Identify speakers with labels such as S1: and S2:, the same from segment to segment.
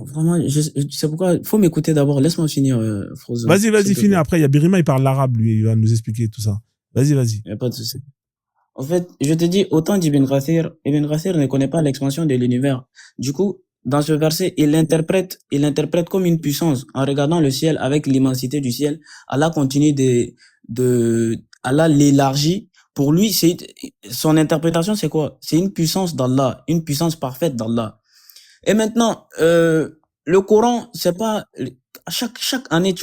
S1: Vraiment, c'est pourquoi il faut m'écouter d'abord. Laisse-moi finir, Frozone, s'il
S2: Vas-y,
S1: te
S2: finis.
S1: plaît.
S2: Après, il y a Birima, il parle l'arabe, lui, il va nous expliquer tout ça. Vas-y.
S1: Il n'y a pas de souci. En fait, je te dis, autant Ibn Kathir ne connaît pas l'expansion de l'univers. Du coup, dans ce verset, il l'interprète comme une puissance. En regardant le ciel avec l'immensité du ciel, Allah continue Allah l'élargit. Pour lui, son interprétation, c'est quoi? C'est une puissance d'Allah, une puissance parfaite d'Allah. Et maintenant, le Coran, c'est pas, chaque année,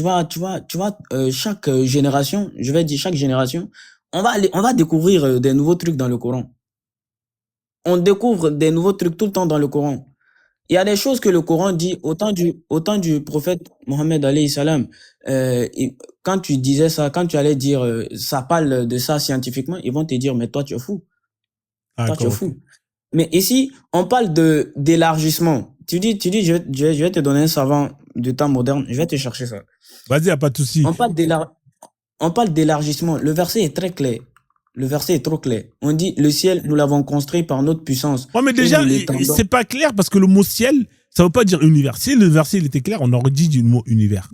S1: chaque génération, je vais dire chaque génération, on va découvrir des nouveaux trucs dans le Coran. On découvre des nouveaux trucs tout le temps dans le Coran. Il y a des choses que le Coran dit, autant du prophète Mohammed alayhi salam, quand tu disais ça, quand tu allais dire, ça parle de ça scientifiquement, ils vont te dire, mais toi, tu es fou. Toi, tu es fou. Mais ici, on parle d'élargissement. Tu dis, je vais te donner un savant du temps moderne, je vais te chercher ça.
S2: Vas-y, y a pas de souci.
S1: On parle d'élargissement. Le verset est très clair. Le verset est trop clair. On dit, le ciel, nous l'avons construit par notre puissance.
S2: Ouais, mais déjà, c'est pas clair parce que le mot ciel, ça veut pas dire univers. Si le verset il était clair, on aurait dit du mot univers.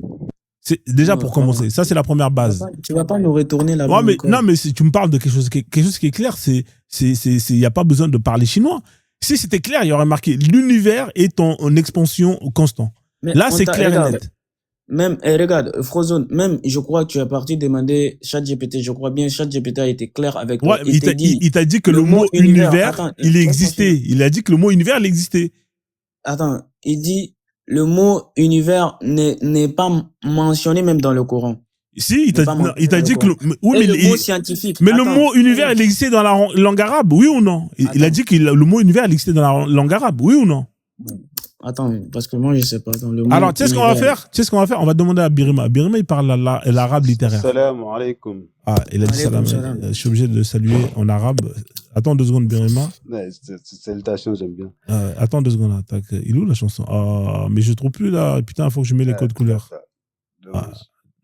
S2: C'est déjà pour commencer. Ça, c'est la première base.
S1: Tu vas pas nous retourner là-bas.
S2: Ouais, mais non, mais si tu me parles de quelque chose qui est clair, il y a pas besoin de parler chinois. Si c'était clair, il y aurait marqué l'univers est en expansion constante. Là, c'est clair et net.
S1: Même, regarde, Frozone, même, je crois que tu as parti demander ChatGPT, je crois bien ChatGPT a été clair avec toi.
S2: Ouais, il t'a dit que le mot univers, il existait. Il a dit que le mot univers, il existait.
S1: Attends, il dit, le mot univers n'est pas mentionné même dans le Coran.
S2: Si, il t'a dit que
S1: le mot scientifique.
S2: Mais le mot univers, il existait dans la langue arabe, oui ou non? Il a dit que le mot univers, il existait dans la langue arabe, oui ou non?
S1: Attends, parce que moi, je sais pas.
S2: Alors, tu sais ce qu'on va faire? On va demander à Birima. Birima, il parle l'arabe littéraire.
S3: Salam alaikum.
S2: Ah, il a dit salam. Je suis obligé de saluer en arabe. Attends 2 secondes, Birima.
S3: Salutations, j'aime bien.
S2: Attends 2 secondes. Il est où la chanson? Ah, mais je trouve plus là. Putain, il faut que je mette les codes couleurs.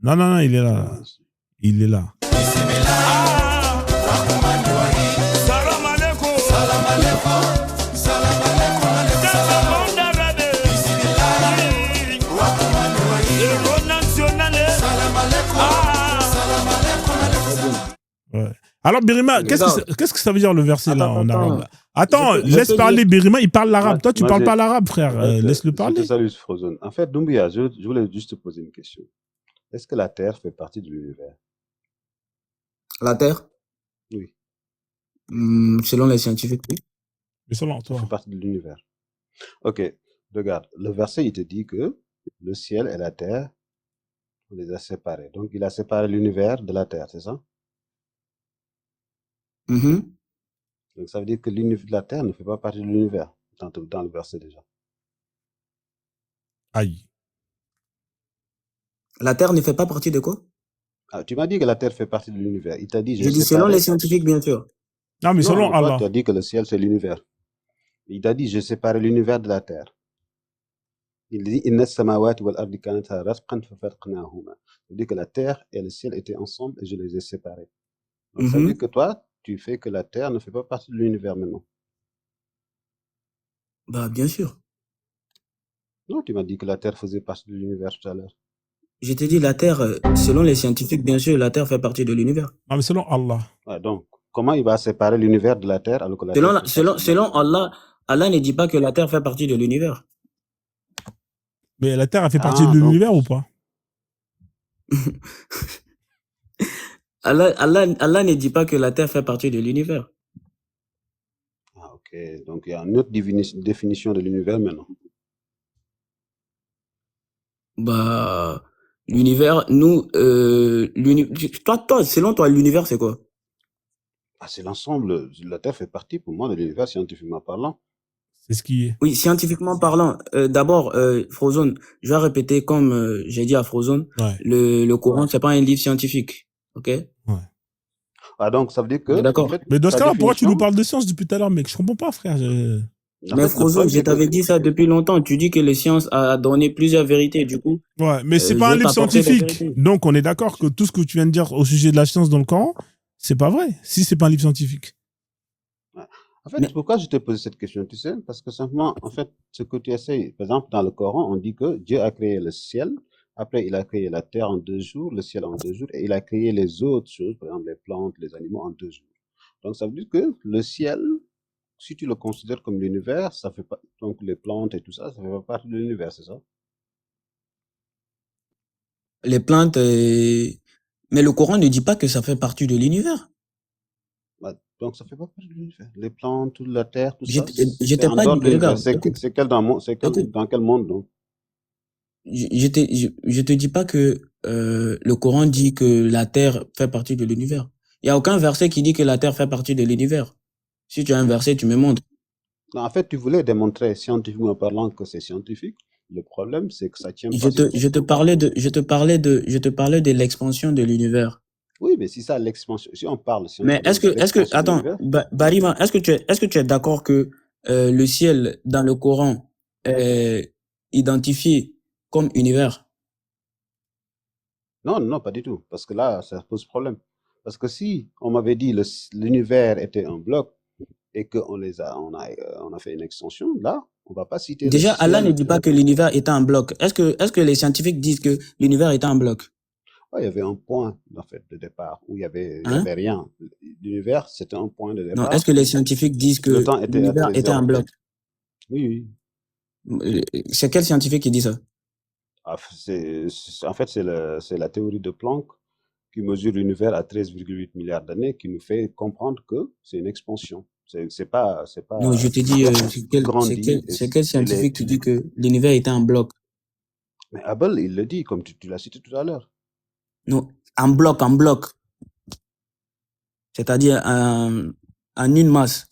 S2: Non, il est là. Il est là. Ouais. Alors, Birima, qu'est-ce que ça veut dire le verset là en arabe? Attends, laisse parler Birima, il parle l'arabe. Toi, tu parles pas l'arabe, frère. Laisse-le parler.
S3: Je te salue, Frozone. En fait, Doumbia, je voulais juste te poser une question. Est-ce que la Terre fait partie de l'univers?
S1: La Terre?
S3: Oui.
S1: Selon les scientifiques, oui.
S2: Mais selon toi.
S3: Ça fait partie de l'univers. Ok, regarde. Le verset, il te dit que le ciel et la Terre, on les a séparés. Donc, il a séparé l'univers de la Terre, c'est ça? Donc, ça veut dire que la Terre ne fait pas partie de l'univers, dans le verset déjà.
S2: Aïe.
S1: La Terre ne fait pas partie de quoi?
S3: Tu m'as dit que la Terre fait partie de l'univers. Il t'a dit...
S1: Je dis selon les scientifiques, bien sûr.
S2: Non, mais selon Allah.
S3: Tu as dit que le ciel, c'est l'univers. Il t'a dit, je sépare l'univers de la Terre. Il dit, inna samawati wal ardi kanata ratqan fafarqnahuma. Il dit que la Terre et le ciel étaient ensemble et je les ai séparés. Donc, ça veut dire que toi, tu fais que la Terre ne fait pas partie de l'univers maintenant.
S1: Bah, bien sûr.
S3: Non, tu m'as dit que la Terre faisait partie de l'univers tout à l'heure.
S1: Je t'ai dit, la Terre, selon les scientifiques, bien sûr, la Terre fait partie de l'univers.
S2: Non, mais selon Allah.
S3: Ouais, donc, comment il va séparer l'univers de la Terre alors que la
S1: selon Allah, Allah ne dit pas que la Terre fait partie de l'univers.
S2: Mais la Terre a fait partie de l'univers ou pas?
S1: Allah ne dit pas que la Terre fait partie de l'univers.
S3: Ah, ok. Donc, il y a une autre définition de l'univers maintenant.
S1: Bah, l'univers, nous, selon toi, l'univers, c'est quoi?
S3: C'est l'ensemble. La Terre fait partie, pour moi, de l'univers scientifiquement parlant.
S2: C'est ce qui est.
S1: Oui, scientifiquement parlant. D'abord, Frozone, je vais répéter comme j'ai dit à Frozone, le Coran, c'est pas un livre scientifique. Ok?
S2: Ouais.
S3: Ah, donc, ça veut dire que...
S1: D'accord.
S2: Mais dans ce cas-là, pourquoi tu nous parles de science depuis tout à l'heure, mec? Je comprends pas, frère.
S1: Mais Frozone, je t'avais dit ça depuis longtemps. Tu dis que les sciences a donné plusieurs vérités, du coup.
S2: Ouais, mais c'est pas un livre scientifique. Donc, on est d'accord que tout ce que tu viens de dire au sujet de la science dans le Coran, c'est pas vrai. Si c'est pas un livre scientifique.
S3: En fait,
S1: Mais
S3: pourquoi je t'ai posé cette question, tu sais? Parce que simplement, en fait, ce que tu essayes, par exemple, dans le Coran, on dit que Dieu a créé le ciel, après il a créé la terre en 2 jours, le ciel en 2 jours, et il a créé les autres choses, par exemple les plantes, les animaux en 2 jours. Donc ça veut dire que le ciel, si tu le considères comme l'univers, ça fait pas, donc les plantes et tout ça, ça fait pas partie de l'univers, c'est ça?
S1: les plantes, mais le Coran ne dit pas que ça fait partie de l'univers.
S3: Bah, donc ça fait pas partie de l'univers. Les plantes, toute la terre, tout
S1: Je
S3: ça,
S1: je
S3: c'est
S1: t'ai
S3: en
S1: pas
S3: dehors
S1: dit,
S3: de l'univers.
S1: regarde, écoute,
S3: C'est quel dans, c'est
S1: écoute,
S3: dans quel monde donc?
S1: je te dis pas que le Coran dit que la Terre fait partie de l'univers. Il y a aucun verset qui dit que la Terre fait partie de l'univers. Si tu as un verset, tu me montres.
S3: Non, en fait, tu voulais démontrer scientifiquement parlant que c'est scientifique. Le problème, c'est que ça tient pas sur
S1: Je te
S3: aucun.
S1: parlais je te parlais de l'expansion de l'univers.
S3: Oui, mais si ça, l'expansion, si on parle
S1: Mais
S3: scientifiquement de l'expansion de
S1: attends,
S3: l'univers,
S1: Barima, est-ce que tu es d'accord que le ciel dans le Coran est identifié comme univers?
S3: non, non, pas du tout. Parce que là, ça pose problème. Parce que si on m'avait dit l'univers était un bloc et qu'on on a fait une extension, là, on va pas citer le
S1: Déjà, Allah ne
S3: ciel.
S1: dit pas que l'univers est un bloc. Est-ce que les scientifiques disent que l'univers est un bloc?
S3: Ouais, il y avait un point, en fait, de départ où il y
S1: Hein?
S3: avait rien. L'univers, c'était un point de
S1: Non, est-ce
S3: départ.
S1: que les scientifiques disent
S3: Le
S1: que
S3: temps était à
S1: l'univers était un
S3: 13 heures.
S1: bloc?
S3: Oui, oui.
S1: C'est quel scientifique qui dit ça?
S3: Ah, en fait, c'est la théorie de Planck qui mesure l'univers à 13,8 milliards d'années qui nous fait comprendre que c'est une expansion. C'est
S1: Non,
S3: pas
S1: je te dis,
S3: grandi
S1: c'est quel
S3: et
S1: scientifique qui dit que l'univers était un bloc?
S3: mais Abel, il le dit, comme tu l'as cité tout à l'heure.
S1: Non, en bloc. C'est-à-dire en une masse.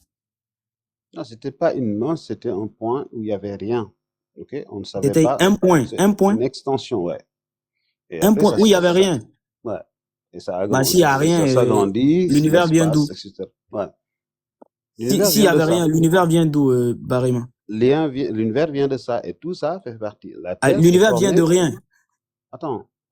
S3: Non, c'était pas une masse, c'était un point où il y avait rien. Ok, on ne savait
S1: C'était
S3: pas.
S1: un
S3: C'est
S1: point,
S3: une extension, ouais. Et
S1: un
S3: après,
S1: point où il y avait rien.
S3: ouais. Et ça a
S1: Bah, s'il y a rien,
S3: ça s'agrandit,
S1: l'univers vient d'où?
S3: l'espace, etc. Ouais. L'univers
S1: S'il y
S3: vient de
S1: avait
S3: ça.
S1: rien, l'univers vient d'où, Barima?
S3: L'univers vient de ça et tout ça fait partie. La
S1: Ah,
S3: Terre s'est
S1: l'univers vient de
S3: formée.
S1: rien.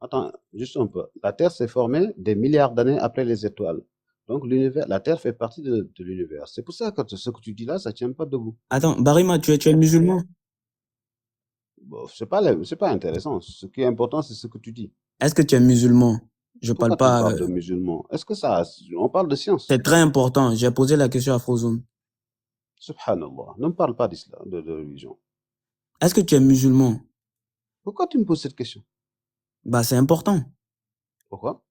S3: Attends, juste un peu. La Terre s'est formée des milliards d'années après les étoiles. Donc l'univers, la Terre fait partie de l'univers. C'est pour ça que ce que tu dis là, ça tient pas debout.
S1: Attends, Barima, tu es musulman?
S3: Bon, c'est pas intéressant. Ce qui est important, c'est ce que tu dis.
S1: Est-ce que tu es musulman? Je parle
S3: Pourquoi tu me
S1: pas.
S3: parles de musulmans? Est-ce que ça, on parle de science?
S1: C'est très important. J'ai posé la question à Frozoun.
S3: Subhanallah. Ne me parle pas d'islam, de religion.
S1: Est-ce que tu es musulman?
S3: Pourquoi tu me poses cette question?
S1: Bah, c'est important.
S3: Pourquoi?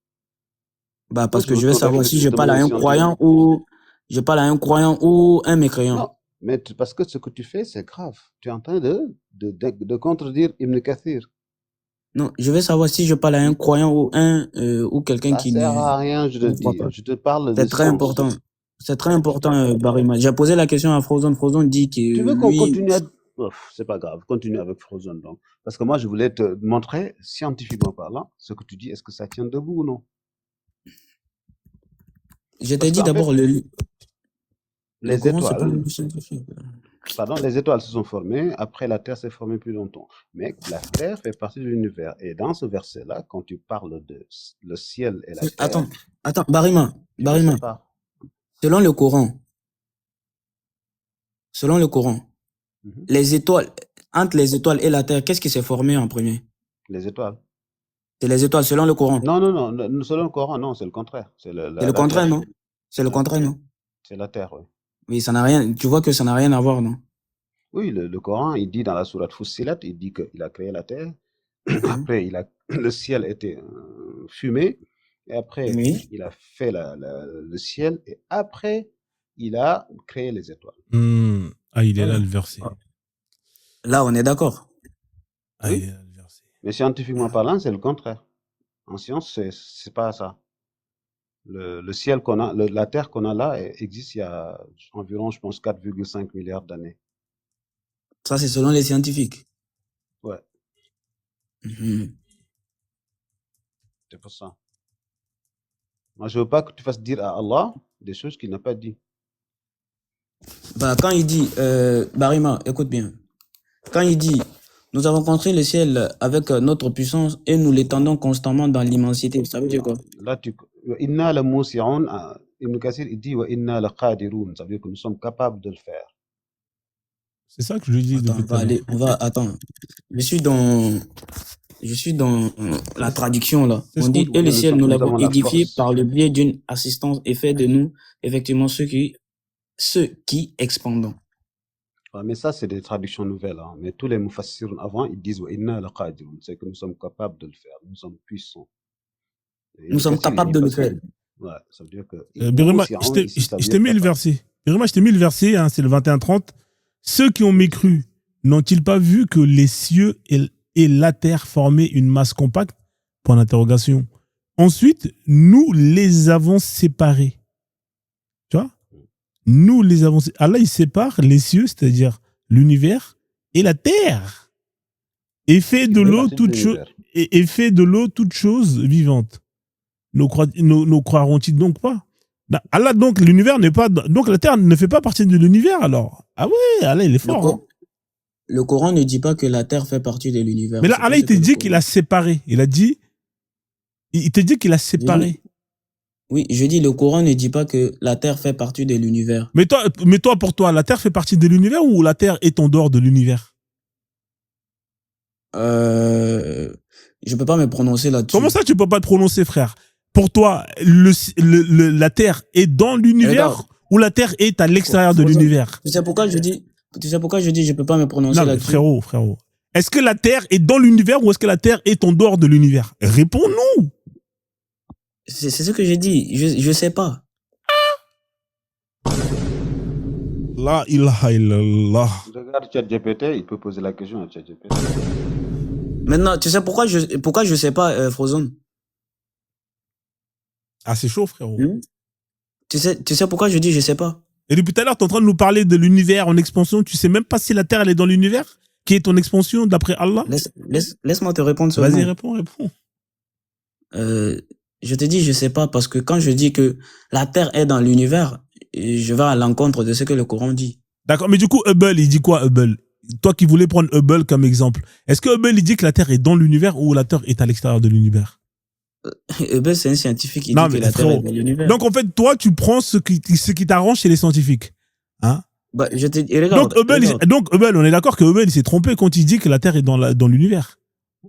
S1: Bah, parce que
S3: Pose
S1: je vais
S3: votre
S1: savoir
S3: avis
S1: si je
S3: de
S1: parle à
S3: manière
S1: un
S3: scientifique.
S1: croyant ou je parle à un croyant ou un mécréant.
S3: Non, mais parce que ce que tu fais, c'est grave. Tu es en train de contredire Ibn Kathir.
S1: Non, je vais savoir si je parle à un croyant ou quelqu'un
S3: Ça
S1: qui
S3: sert à rien, je te
S1: ne croit
S3: dis.
S1: pas.
S3: Je te parle de
S1: C'est très
S3: science.
S1: important. C'est très important, Barima. J'ai posé la question à Frozone. Frozone dit que
S3: Tu veux qu'on
S1: lui,
S3: continue à... c'est pas grave, continue avec Frozen donc. Parce que moi, je voulais te montrer, scientifiquement parlant, ce que tu dis, est-ce que ça tient debout ou non?
S1: je t'ai
S3: Parce
S1: dit
S3: qu'en fait,
S1: d'abord le
S3: les
S1: Coran, c'est pas
S3: étoiles,
S1: le scientifique.
S3: pardon, les étoiles se sont formées, après la Terre s'est formée plus longtemps. Mais la Terre fait partie de l'univers. Et dans ce verset-là, quand tu parles de le ciel et la Terre,
S1: Attends, Barima,
S3: tu les
S1: Barima.
S3: sépares.
S1: Selon le Coran,
S3: Mhm.
S1: les étoiles, entre les étoiles et la Terre, qu'est-ce qui s'est formé en premier?
S3: Les étoiles.
S1: C'est les étoiles, selon le Coran.
S3: Non, selon le Coran, non, c'est le contraire. C'est
S1: C'est le
S3: la
S1: contraire,
S3: Terre.
S1: non? C'est le contraire, non?
S3: C'est la Terre, oui.
S1: Mais ça n'a rien, tu vois que ça n'a rien à voir, non?
S3: Oui, le Coran, il dit dans la sourate Fussilat, il dit qu'il a créé la Terre.
S1: Mhm.
S3: Après, le ciel était fumé. Et après,
S1: Oui.
S3: il a fait le ciel. Et après, il a créé les étoiles.
S2: Ah, il est
S1: Voilà.
S2: là le verset.
S1: Là, on est d'accord.
S2: Ah,
S3: Oui.
S2: il est là le verset.
S3: Mais scientifiquement parlant, c'est le contraire. En science, c'est pas ça. Le ciel qu'on a, la Terre qu'on a là existe il y a environ, je pense, 4,5 milliards d'années.
S1: Ça, c'est selon les scientifiques.
S3: Ouais,
S1: Mhm.
S3: c'est pour ça. Moi, je veux pas que tu fasses dire à Allah des choses qu'il n'a pas dit.
S1: Bah, quand il dit, Barima, écoute bien. Quand il dit, nous avons construit le ciel avec notre puissance et nous l'étendons constamment dans l'immensité, ça veut dire quoi?
S3: Là, inna la musi'un, Ibn Kathir, il dit « Wa inna laqadirun », ça veut dire que nous sommes capables de le faire.
S2: C'est ça que je lui dis depuis tout à l'heure.
S1: Attends. Je suis dans la traduction, là.
S2: C'est
S1: On
S2: ce
S1: dit,
S2: qu'on-
S1: et le ciel, nous
S3: nous
S1: l'avons
S3: avons la
S1: édifié
S3: force.
S1: par le biais d'une assistance et fait de nous, effectivement, ceux qui expandons.
S3: Ouais, mais ça, c'est des traductions nouvelles. Hein. Mais tous les mufassirs avant, ils disent « Wa inna laqadirun », c'est que nous sommes capables de le faire, nous sommes puissants. Et
S1: Nous
S3: Ibn
S1: sommes
S3: Kathir, il
S1: capables
S3: dit
S1: de le
S3: parce que-
S1: faire.
S3: Ouais, ça veut dire que...
S2: Birima,
S3: aussi, hein,
S2: je t'ai-
S3: ici, ça veut
S2: je t'ai
S3: dire
S2: mis le
S3: capable.
S2: verset. Birima, je t'ai mis le verset, hein, c'est le 21-30. Ceux qui ont mécru n'ont-ils pas vu que les cieux et la terre formaient une masse compacte? Point d'interrogation. Ensuite, nous les avons séparés. Tu vois? Nous les avons séparés. Allah, il sépare les cieux, c'est-à-dire l'univers, et la terre. Et fait de
S3: Il fait
S2: l'eau
S3: partie de
S2: toute chose,
S3: l'univers.
S2: et fait de l'eau toute chose vivante. Nous croiront-ils donc pas? Allah, donc, l'univers n'est pas, donc la terre ne fait pas partie de l'univers, alors. Ah ouais, Allah, il est fort, hein.
S1: Le Coran ne dit pas que la terre fait partie de l'univers.
S2: Mais là,
S1: C'est pas
S2: Allah,
S1: ce
S2: il te
S1: que le
S2: dit
S1: Coran
S2: qu'il a séparé. Il te dit qu'il a séparé.
S1: Oui, je dis, le Coran ne dit pas que la terre fait partie de l'univers.
S2: Mais toi, pour toi, la terre fait partie de l'univers ou la terre est en dehors de l'univers?
S1: Je peux pas me prononcer là-dessus.
S2: Comment ça, tu peux pas te prononcer, frère? Pour toi, la terre est dans l'univers
S1: Regarde.
S2: ou la terre est à l'extérieur de l'univers?
S1: Tu sais pourquoi je dis, je peux pas me prononcer
S2: Non, mais
S1: là-dessus.
S2: frérot. Est-ce que la terre est dans l'univers ou est-ce que la terre est en dehors de l'univers? Réponds-nous.
S1: C'est ce que j'ai dit. Je sais pas.
S2: La ilaha illallah.
S3: Regarde ChatGPT, il peut poser la question à ChatGPT.
S1: Maintenant, tu sais pourquoi je sais pas, Frozone?
S2: Ah, c'est chaud, frérot.
S1: Tu sais pourquoi je dis je sais pas?
S2: Et depuis tout à l'heure, tu es en train de nous parler de l'univers en expansion. Tu sais même pas si la terre, elle est dans l'univers, qui est en expansion d'après Allah.
S1: Laisse-moi te répondre seulement.
S2: Vas-y, réponds.
S1: Je te dis je sais pas parce que quand je dis que la terre est dans l'univers, je vais à l'encontre de ce que le Coran dit.
S2: D'accord, mais du coup, Hubble, il dit quoi, Hubble? Toi qui voulais prendre Hubble comme exemple, est-ce que Hubble, il dit que la Terre est dans l'univers ou la Terre est à l'extérieur de l'univers?
S1: Hubble, c'est un scientifique qui
S2: Non,
S1: dit
S2: mais
S1: que la Terre
S2: frérot,
S1: est dans l'univers.
S2: Donc, en fait, toi, tu prends ce qui t'arrange chez les scientifiques. Hein?
S1: Bah, je te dis, regarde.
S2: Donc, Hubble, on est d'accord que Hubble, il s'est trompé quand il dit que la Terre est dans l'univers.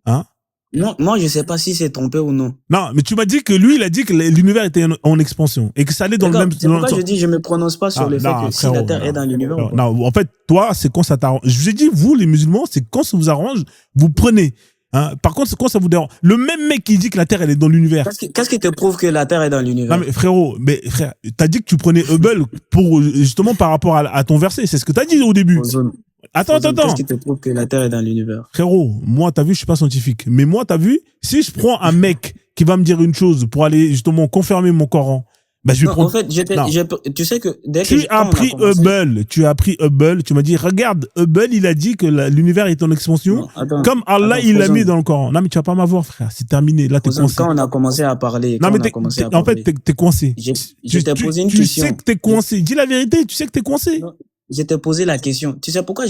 S2: Hein?
S1: Non, moi, je sais pas si c'est trompé ou non.
S2: Non, mais tu m'as dit que lui, il a dit que l'univers était en expansion et que ça allait dans le même...
S1: C'est pourquoi je dis je me prononce pas sur le fait que si la Terre est dans l'univers ou pas.
S2: Non, en fait, toi, c'est quand ça t'arrange. Je vous ai dit, vous, les musulmans, c'est quand ça vous arrange, vous prenez. Hein? Par contre, c'est quand ça vous dérange. Le même mec qui dit que la Terre, elle est dans l'univers.
S1: Qu'est-ce qui te prouve que la Terre est dans l'univers?
S2: Non, mais frérot, t'as dit que tu prenais Hubble pour, justement, par rapport à ton verset. C'est ce que t'as dit au début. Attends.
S1: Qu'est-ce qui te prouve que la Terre est dans l'univers?
S2: Frérot, moi, t'as vu, je suis pas scientifique. Mais moi, t'as vu, si je prends un mec qui va me dire une chose pour aller, justement, confirmer mon Coran, bah, je vais prendre...
S1: En fait, tu sais que dès que
S2: tu as pris Hubble, tu m'as dit, regarde, Hubble, il a dit que l'univers est en expansion, comme Allah, il l'a mis dans le Coran. Non, mais tu vas pas m'avoir, frère, c'est terminé, là, t'es coincé.
S1: Quand on a commencé à parler,
S2: en fait, t'es coincé.
S1: Je t'ai posé une question.
S2: Tu sais que t'es coincé, dis la vérité, tu sais que t'es coincé.
S1: Non. Je t'ai posé la question. Tu sais pourquoi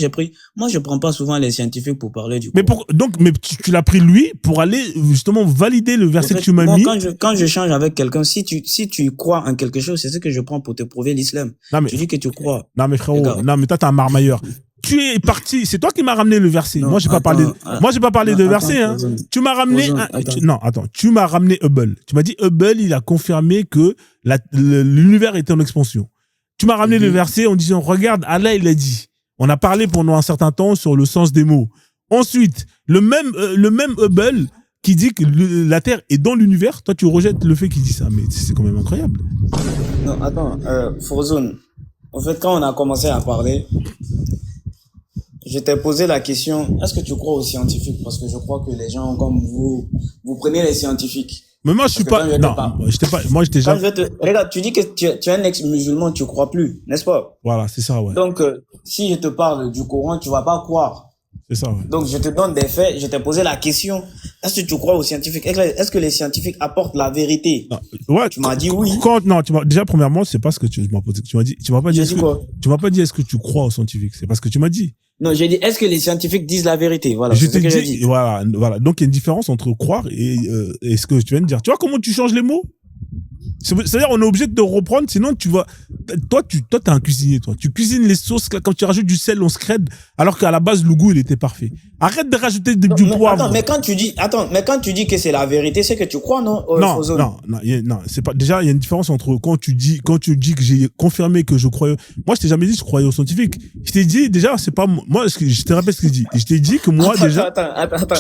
S1: moi, je prends pas souvent les scientifiques pour parler du Coran.
S2: Mais tu l'as pris lui pour aller, justement, valider le verset que tu m'as mis.
S1: Quand je change avec quelqu'un, si tu crois en quelque chose, c'est ce que je prends pour te prouver l'islam. Tu dis que tu crois.
S2: Non, mais frérot, toi, t'es un marmailleur. Tu es parti, c'est toi qui m'as ramené le verset. Moi, j'ai pas parlé de verset, hein. Tu m'as ramené, tu m'as ramené Hubble. Tu m'as dit, Hubble, il a confirmé que l'univers était en expansion. Tu m'as ramené le verset en disant, regarde, Allah, il a dit. On a parlé pendant un certain temps sur le sens des mots. Ensuite, le même Hubble qui dit que la Terre est dans l'univers, toi, tu rejettes le fait qu'il dit ça. Mais c'est quand même incroyable.
S1: Non, attends, Frozone. En fait, quand on a commencé à parler, je t'ai posé la question, est-ce que tu crois aux scientifiques? Parce que je crois que les gens comme vous prenez les scientifiques.
S2: Mais moi, je suis pas. Non, moi, j'étais jamais.
S1: Regarde, tu dis que tu es un ex-musulman, tu crois plus, n'est-ce pas?
S2: Voilà, c'est ça, ouais.
S1: Donc, si je te parle du Coran, tu vas pas croire.
S2: C'est ça, ouais.
S1: Donc, je te donne des faits, je t'ai posé la question, est-ce que tu crois aux scientifiques? Est-ce que les scientifiques apportent la vérité?
S2: Non, ouais.
S1: Tu m'as dit oui.
S2: Déjà, premièrement, c'est pas ce que tu m'as posé. Tu m'as pas dit. Tu m'as pas dit est-ce que tu crois aux scientifiques. C'est pas ce que tu m'as dit.
S1: Non, j'ai dit, est-ce que les scientifiques disent la vérité? Voilà, c'est ce que j'ai dit.
S2: Voilà. Donc, il y a une différence entre croire et ce que tu viens de dire. Tu vois comment tu changes les mots? C'est-à-dire, on est obligé de te reprendre, sinon tu vas. Toi, t'es un cuisinier, toi. Tu cuisines les sauces, quand tu rajoutes du sel, on se crède, alors qu'à la base, le goût, il était parfait. Arrête de rajouter du poivre.
S1: Attends, mais quand tu dis que c'est la vérité, c'est que tu crois, non?
S2: Non, c'est pas, déjà, il y a une différence entre quand tu dis que j'ai confirmé que je croyais, moi, je t'ai jamais dit que je croyais aux scientifiques. Je t'ai dit, déjà, c'est pas, moi, je te répète ce que je dis. Je t'ai dit que moi, je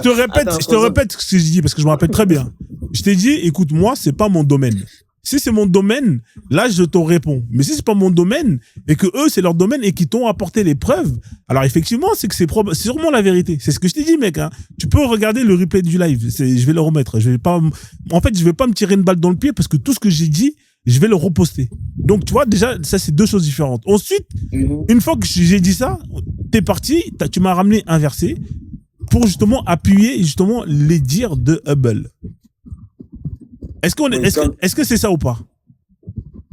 S2: te répète ce que je dis parce que je me rappelle très bien. Je t'ai dit, écoute, moi, c'est pas mon domaine. Si c'est mon domaine, là, je te réponds. Mais si c'est pas mon domaine, et que eux, c'est leur domaine, et qu'ils t'ont apporté les preuves, alors effectivement, c'est que c'est sûrement la vérité. C'est ce que je t'ai dit, mec, hein. Tu peux regarder le replay du live. Je vais le remettre. Je vais pas me tirer une balle dans le pied parce que tout ce que j'ai dit, je vais le reposter. Donc, tu vois, déjà, ça, c'est deux choses différentes. Ensuite, une fois que j'ai dit ça, t'es parti, tu m'as ramené un verset pour justement appuyer, justement, les dires de Hubble. Est-ce que c'est ça ou pas?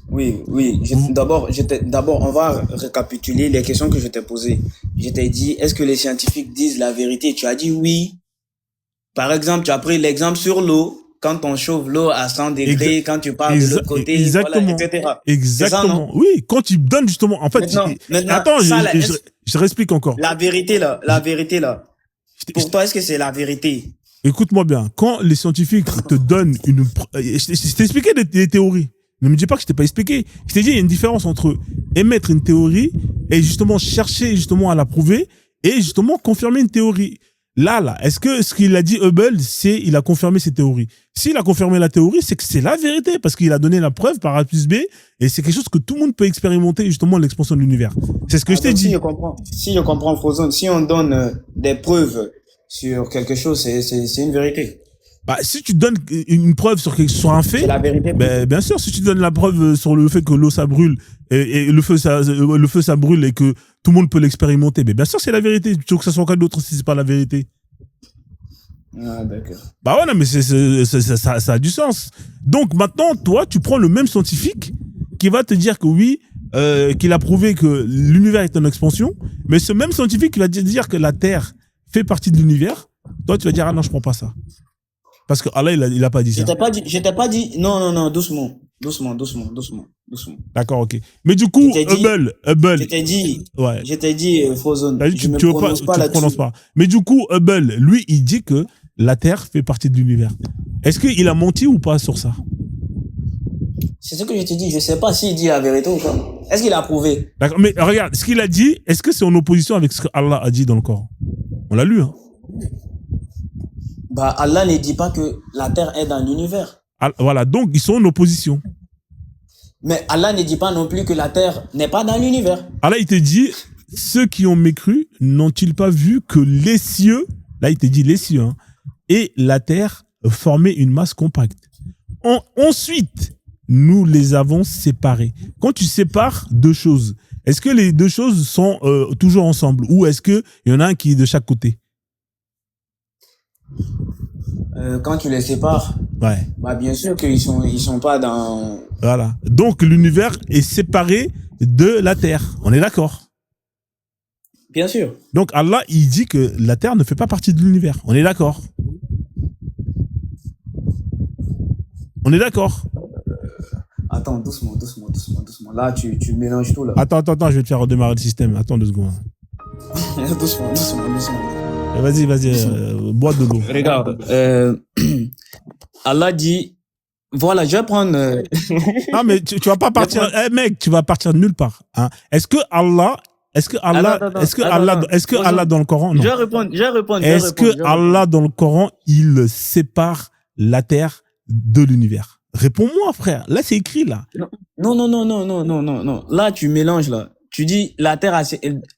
S1: Oui. D'abord, on va récapituler les questions que je t'ai posées. Je t'ai dit, est-ce que les scientifiques disent la vérité? Tu as dit oui. Par exemple, tu as pris l'exemple sur l'eau. Quand on chauffe l'eau à 100 degrés, quand tu parles de l'autre côté,
S2: exactement,
S1: voilà, etc.
S2: Exactement. Ça, oui, quand tu donnes justement, en fait,
S1: maintenant,
S2: attends, je réexplique encore.
S1: La vérité là. Pour toi, est-ce que c'est la vérité?
S2: Écoute-moi bien, quand les scientifiques te donnent je t'ai expliqué des théories. Ne me dis pas que je t'ai pas expliqué. Je t'ai dit, il y a une différence entre émettre une théorie et justement chercher justement à la prouver et justement confirmer une théorie. Là, est-ce que ce qu'il a dit Hubble, il a confirmé ses théories? S'il a confirmé la théorie, c'est que c'est la vérité parce qu'il a donné la preuve par A plus B et c'est quelque chose que tout le monde peut expérimenter justement l'expansion de l'univers. C'est ce que je t'ai dit.
S1: Si je comprends, Frozone, si on donne des preuves sur quelque chose, c'est une vérité.
S2: Bah, si tu donnes une preuve sur un fait,
S1: c'est la vérité.
S2: Bien sûr, si tu donnes la preuve sur le fait que l'eau ça brûle et le feu ça brûle et que tout le monde peut l'expérimenter, mais bien sûr c'est la vérité. Tu veux que ça soit quelqu'un d'autre si c'est pas la vérité?
S1: Ah, d'accord.
S2: Bah ouais, non, mais ça a du sens. Donc maintenant, toi, tu prends le même scientifique qui va te dire que oui, qu'il a prouvé que l'univers est en expansion, mais ce même scientifique qui va te dire que la Terre fait partie de l'univers, toi tu vas dire ah non, je prends pas ça. Parce que Allah, il a pas dit ça.
S1: Je t'ai pas dit, non, doucement.
S2: D'accord, ok. Mais du coup, Hubble.
S1: Je t'ai dit, Frozone.
S2: Tu ne prononces pas. Mais du coup, Hubble, lui, il dit que la Terre fait partie de l'univers. Est-ce qu'il a menti ou pas sur ça?
S1: C'est ce que je te dis. Je sais pas s'il dit la vérité ou pas. Est-ce qu'il a prouvé?
S2: D'accord, mais regarde, ce qu'il a dit, est-ce que c'est en opposition avec ce que Allah a dit dans le Coran? On l'a lu, hein.
S1: Bah, Allah ne dit pas que la Terre est dans l'univers.
S2: Voilà, donc ils sont en opposition.
S1: Mais Allah ne dit pas non plus que la Terre n'est pas dans l'univers.
S2: Allah, il te dit, ceux qui ont mécru, n'ont-ils pas vu que les cieux, là il te dit les cieux, hein, et la Terre formaient une masse compacte. Ensuite, nous les avons séparés. Quand tu sépares deux choses, est-ce que les deux choses sont toujours ensemble ou est-ce qu'il y en a un qui est de chaque côté?
S1: Quand tu les sépares,
S2: ouais.
S1: Bah bien sûr qu'ils sont pas dans.
S2: Voilà. Donc l'univers est séparé de la Terre. On est d'accord?
S1: Bien sûr.
S2: Donc Allah, il dit que la Terre ne fait pas partie de l'univers. On est d'accord? On est d'accord?
S1: Attends, doucement. Là, tu mélanges tout là.
S2: Attends, je vais te faire redémarrer le système. Attends 2 secondes.
S1: doucement.
S2: Vas-y, bois de l'eau.
S1: Regarde, Allah dit, voilà, je vais prendre.
S2: Non, mais tu vas pas partir, mec, tu vas partir de nulle part. Hein. Est-ce que Allah dans le Coran, non.
S1: Je vais répondre.
S2: Est-ce que Allah dans le Coran, il sépare la terre de l'univers? Réponds-moi, frère. Là, c'est écrit là.
S1: Non. Là, tu mélanges là. Tu dis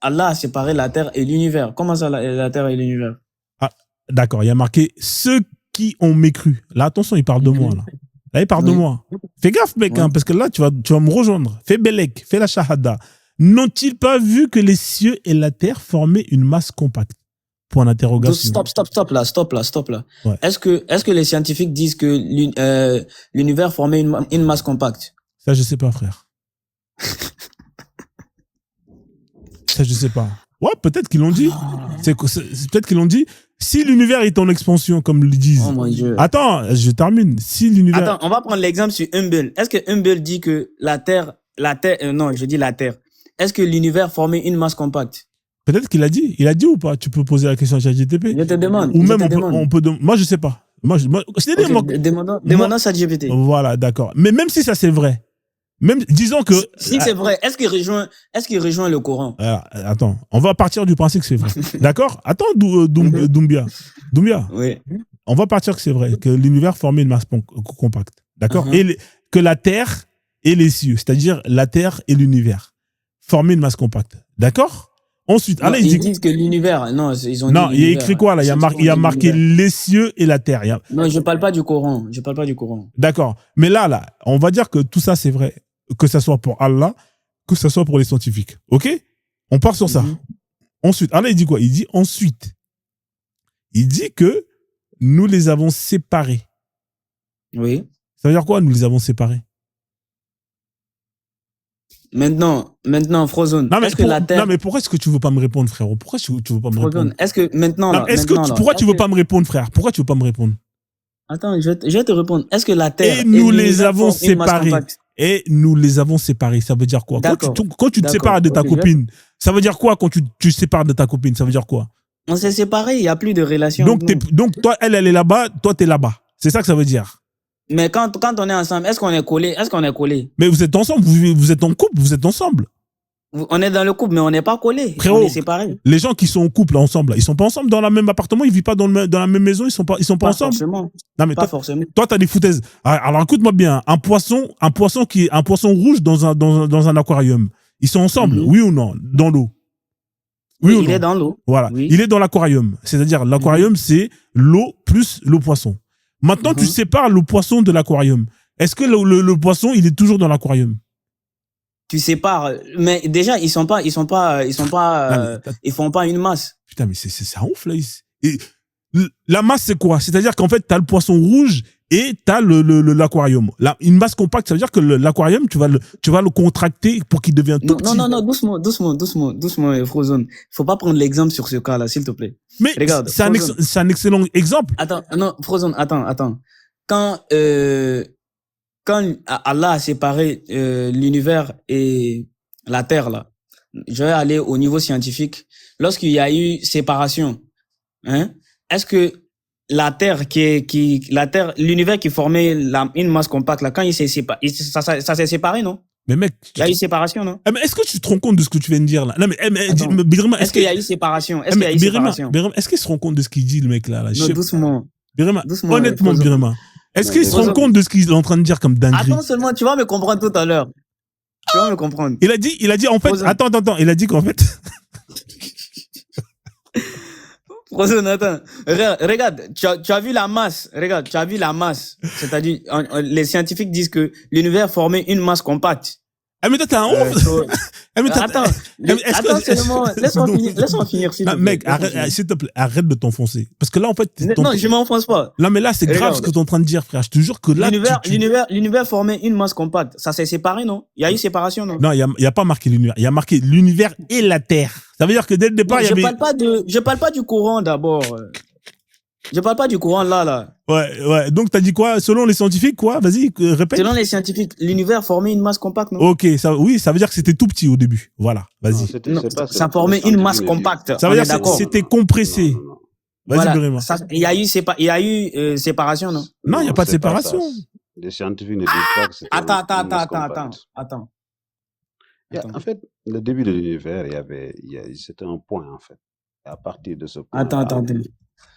S1: Allah a séparé la terre et l'univers. Comment ça, la terre et l'univers?
S2: Ah, d'accord, il y a marqué ceux qui ont mécru. Là, attention, il parle de moi là. Là, il parle de moi. Fais gaffe, mec, hein, parce que là, tu vas me rejoindre. Fais Belek, fais la shahada. N'ont-ils pas vu que les cieux et la terre formaient une masse compacte? Point d'interrogation.
S1: Stop là.
S2: Ouais.
S1: Est-ce que les scientifiques disent que l'univers formait une masse compacte?
S2: Ça, je sais pas, frère. Ça, je sais pas. Ouais, peut-être qu'ils l'ont dit. Peut-être qu'ils l'ont dit. Si l'univers est en expansion, comme le disent.
S1: Oh mon Dieu.
S2: Attends, je termine. Si l'univers.
S1: Attends, on va prendre l'exemple sur Humble. Est-ce que Humble dit que la Terre, non, je dis la Terre. Est-ce que l'univers formait une masse compacte?
S2: Peut-être qu'il a dit. Il a dit ou pas? Tu peux poser la question à ChatGPT.
S1: Je te demande.
S2: Ou même on peut moi, je sais pas.
S1: Demandons à ChatGPT.
S2: Voilà, d'accord. Mais même si ça c'est vrai, même disons que.
S1: Si c'est vrai, est-ce qu'il rejoint le Coran?
S2: Attends, on va partir du principe que c'est vrai. D'accord? Attends, Doumbia.
S1: Oui.
S2: On va partir que c'est vrai, que l'univers formait une masse compacte. D'accord? Et que la Terre et les cieux, c'est-à-dire la Terre et l'univers, formaient une masse compacte. D'accord? Ensuite,
S1: non, ils disent que l'univers, non, ils ont
S2: non, il y a écrit quoi là? Il y a marqué les cieux et la terre.
S1: Non, je parle pas du Coran.
S2: D'accord. Mais là, on va dire que tout ça c'est vrai, que ça soit pour Allah, que ça soit pour les scientifiques. Ok? On part sur ça. Ensuite, Allah il dit quoi? Il dit ensuite, il dit que nous les avons séparés.
S1: Oui.
S2: Ça veut dire quoi? Nous les avons séparés.
S1: Maintenant, Frozone, est-ce que la Terre...
S2: Non, mais pourquoi est-ce que tu veux pas me répondre, frérot? Pourquoi tu veux pas me répondre?
S1: Est-ce que maintenant...
S2: Pourquoi tu veux pas me répondre, frère? Pourquoi tu veux pas me répondre?
S1: Attends, je vais te répondre. Est-ce que la Terre...
S2: Et nous les avons séparés. Et nous les avons séparés. Ça veut dire quoi? Quand tu te sépares de ta copine, ça veut dire quoi quand tu sépares de ta copine? Ça veut dire quoi?
S1: On s'est séparés, il n'y a plus de relation.
S2: Donc toi, elle est là-bas, toi, t'es là-bas. C'est ça que ça veut dire.
S1: Mais quand on est ensemble, est-ce qu'on est collés?
S2: Mais vous êtes ensemble, vous êtes en couple, vous êtes ensemble.
S1: On est dans le couple, mais on n'est pas collés.
S2: Frérot,
S1: on est séparés.
S2: Les gens qui sont en couple ensemble, ils sont pas ensemble dans le même appartement, ils vivent pas dans la même maison, ils sont pas ensemble.
S1: Forcément.
S2: Non mais
S1: pas forcément.
S2: Toi t'as des foutaises. Alors écoute-moi bien, un poisson rouge dans un aquarium. Ils sont ensemble, oui ou non, dans l'eau?
S1: Oui, il est dans l'eau.
S2: Voilà,
S1: oui.
S2: Il est dans l'aquarium. C'est-à-dire l'aquarium c'est l'eau plus le poisson. Maintenant tu sépares le poisson de l'aquarium. Est-ce que le poisson il est toujours dans l'aquarium?
S1: Tu sépares, mais déjà ils font pas une masse.
S2: Putain, mais c'est ça ouf là. Et la masse c'est quoi? C'est-à-dire qu'en fait t'as le poisson rouge et t'as l'aquarium. Une masse compacte, ça veut dire que l'aquarium tu vas le contracter pour qu'il devienne tout petit.
S1: Non, doucement, Frozone. Faut pas prendre l'exemple sur ce cas-là, s'il te plaît.
S2: Mais regarde, c'est un excellent exemple.
S1: Attends, non, Frozone, attends. Quand Allah a séparé l'univers et la terre là, je vais aller au niveau scientifique. Lorsqu'il y a eu séparation, est-ce que la terre l'univers qui formait une masse compacte là, quand il s'est séparé, ça s'est séparé, non?
S2: Mais mec,
S1: il y a eu séparation, non?
S2: Mais est-ce que tu te rends compte de ce que tu viens de dire là? Non mais Birima,
S1: est-ce qu'il y a eu séparation?
S2: Birima, est-ce qu'il se rend compte de ce qu'il dit le mec là?
S1: Non, doucement.
S2: Birima, honnêtement, Birima. Est-ce qu'il se rend compte de ce qu'il est en train de dire comme dinguerie?
S1: Attends seulement, tu vas me comprendre tout à l'heure. Tu vas me comprendre.
S2: Il a dit en fait, attends, il a dit qu'en fait.
S1: Frozone, attends. Regarde, tu as vu la masse. Regarde, tu as vu la masse. C'est-à-dire, les scientifiques disent que l'univers formait une masse compacte.
S2: Ah, mais toi, t'es un ouf!
S1: Attends seulement, laisse-moi finir, s'il te plaît.
S2: Mec, s'il te plaît, arrête de t'enfoncer. Parce que là, en fait,
S1: non, je m'enfonce pas.
S2: Non, mais là, c'est grave ce que t'es en train de dire, frère. Je te jure que là,
S1: l'univers formait une masse compacte. Ça s'est séparé, non? Il y a eu séparation, non?
S2: Non, il y a pas marqué l'univers. Il y a marqué l'univers et la Terre. Ça veut dire que dès le départ, il y avait...
S1: Je parle pas du courant, d'abord. Je parle pas du courant là.
S2: Ouais. Donc, t'as dit quoi? Selon les scientifiques, quoi? Vas-y, répète.
S1: Selon les scientifiques, l'univers formait une masse compacte, non?
S2: Ok, ça veut dire que c'était tout petit au début. Voilà, vas-y.
S1: Ça formait une masse compacte.
S2: Ça veut dire que c'était compressé. Vas-y, Birima.
S1: Il y a eu séparation, non?
S2: Non, il n'y a pas de séparation.
S3: Les scientifiques ne disent pas que c'était
S1: Attends.
S3: En fait, le début de l'univers, c'était un point, en fait. Et à partir de ce point.
S1: Attends.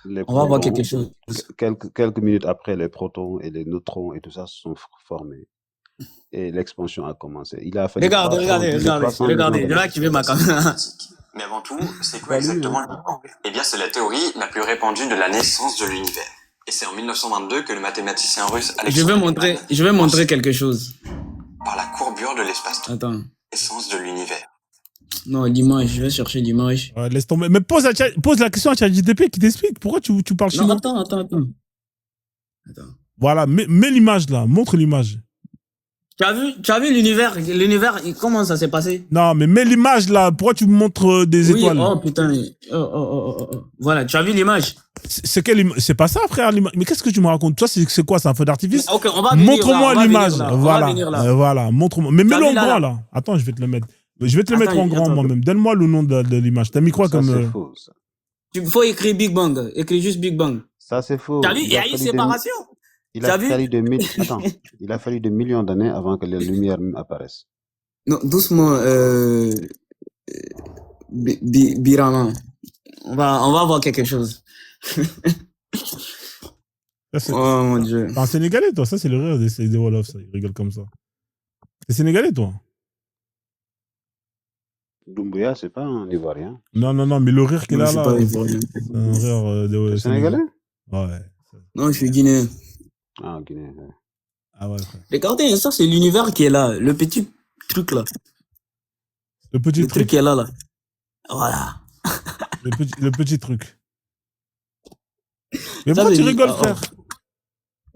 S1: On va voir quelque chose.
S3: Quelques minutes après, les protons et les neutrons et tout ça se sont formés. Et l'expansion a commencé. Il a fallu.
S1: Regardez. Je vais activer ma caméra.
S4: Mais avant tout, c'est quoi exactement le Big Bang? Eh bien, c'est la théorie la plus répandue de la naissance de l'univers. Et c'est en 1922 que le mathématicien russe Alexandre...
S1: Je vais montrer quelque chose.
S4: Par la courbure de l'espace-temps.
S1: Attends.
S4: Naissance de l'univers.
S1: Non, l'image, je vais chercher l'image.
S2: Laisse tomber. Mais pose la question à ChatGPT qui t'explique. Pourquoi tu parles chinois?
S1: Non, attends.
S2: Voilà, mets l'image là, montre l'image.
S1: Tu as vu l'univers, comment ça s'est passé?
S2: Non, mais mets l'image là. Pourquoi tu me montres des
S1: Oui,
S2: étoiles?
S1: oh putain. Oh. Voilà, tu as vu l'image?
S2: C'est quelle image? C'est pas ça, frère. Mais qu'est-ce que tu me racontes? Toi, c'est quoi? C'est un feu d'artifice?
S1: Ok, on va venir
S2: Montre-moi
S1: là,
S2: l'image.
S1: Voilà.
S2: Voilà. Montre-moi. Mais mets-le en
S1: là,
S2: grand là. Attends, je vais te le mettre. Je vais te le mettre en grand
S1: attends.
S2: moi-même. Donne-moi le nom de l'image. T'as mis quoi
S3: Ça,
S2: comme.
S3: c'est faux. Ça,
S1: Il faut écrire Big Bang. Écris juste Big Bang.
S3: Ça, c'est faux.
S1: Tu as vu, il y a eu séparation.
S3: Il a fallu des millions d'années avant que les lumières apparaissent.
S1: Non, doucement, Birama. On va voir quelque chose. Oh mon Dieu.
S2: T'es un Sénégalais, toi. Ça, c'est le rire des Wolofs. Ça. Ils rigolent comme ça. T'es Sénégalais, toi?
S3: Doumbouya, c'est pas un Ivoirien.
S2: Non, mais le rire qu'il a là.
S1: C'est
S2: un rire de
S3: Sénégalais?
S2: Ouais.
S1: Non, je suis guinéen.
S3: Ah, Guinée. Ouais.
S2: Ah ouais, frère.
S1: Regardez, ça, c'est l'univers qui est là. Le petit truc là.
S2: Le petit truc
S1: qui est là. Voilà.
S2: le petit truc. Mais pourquoi tu rigoles, frère?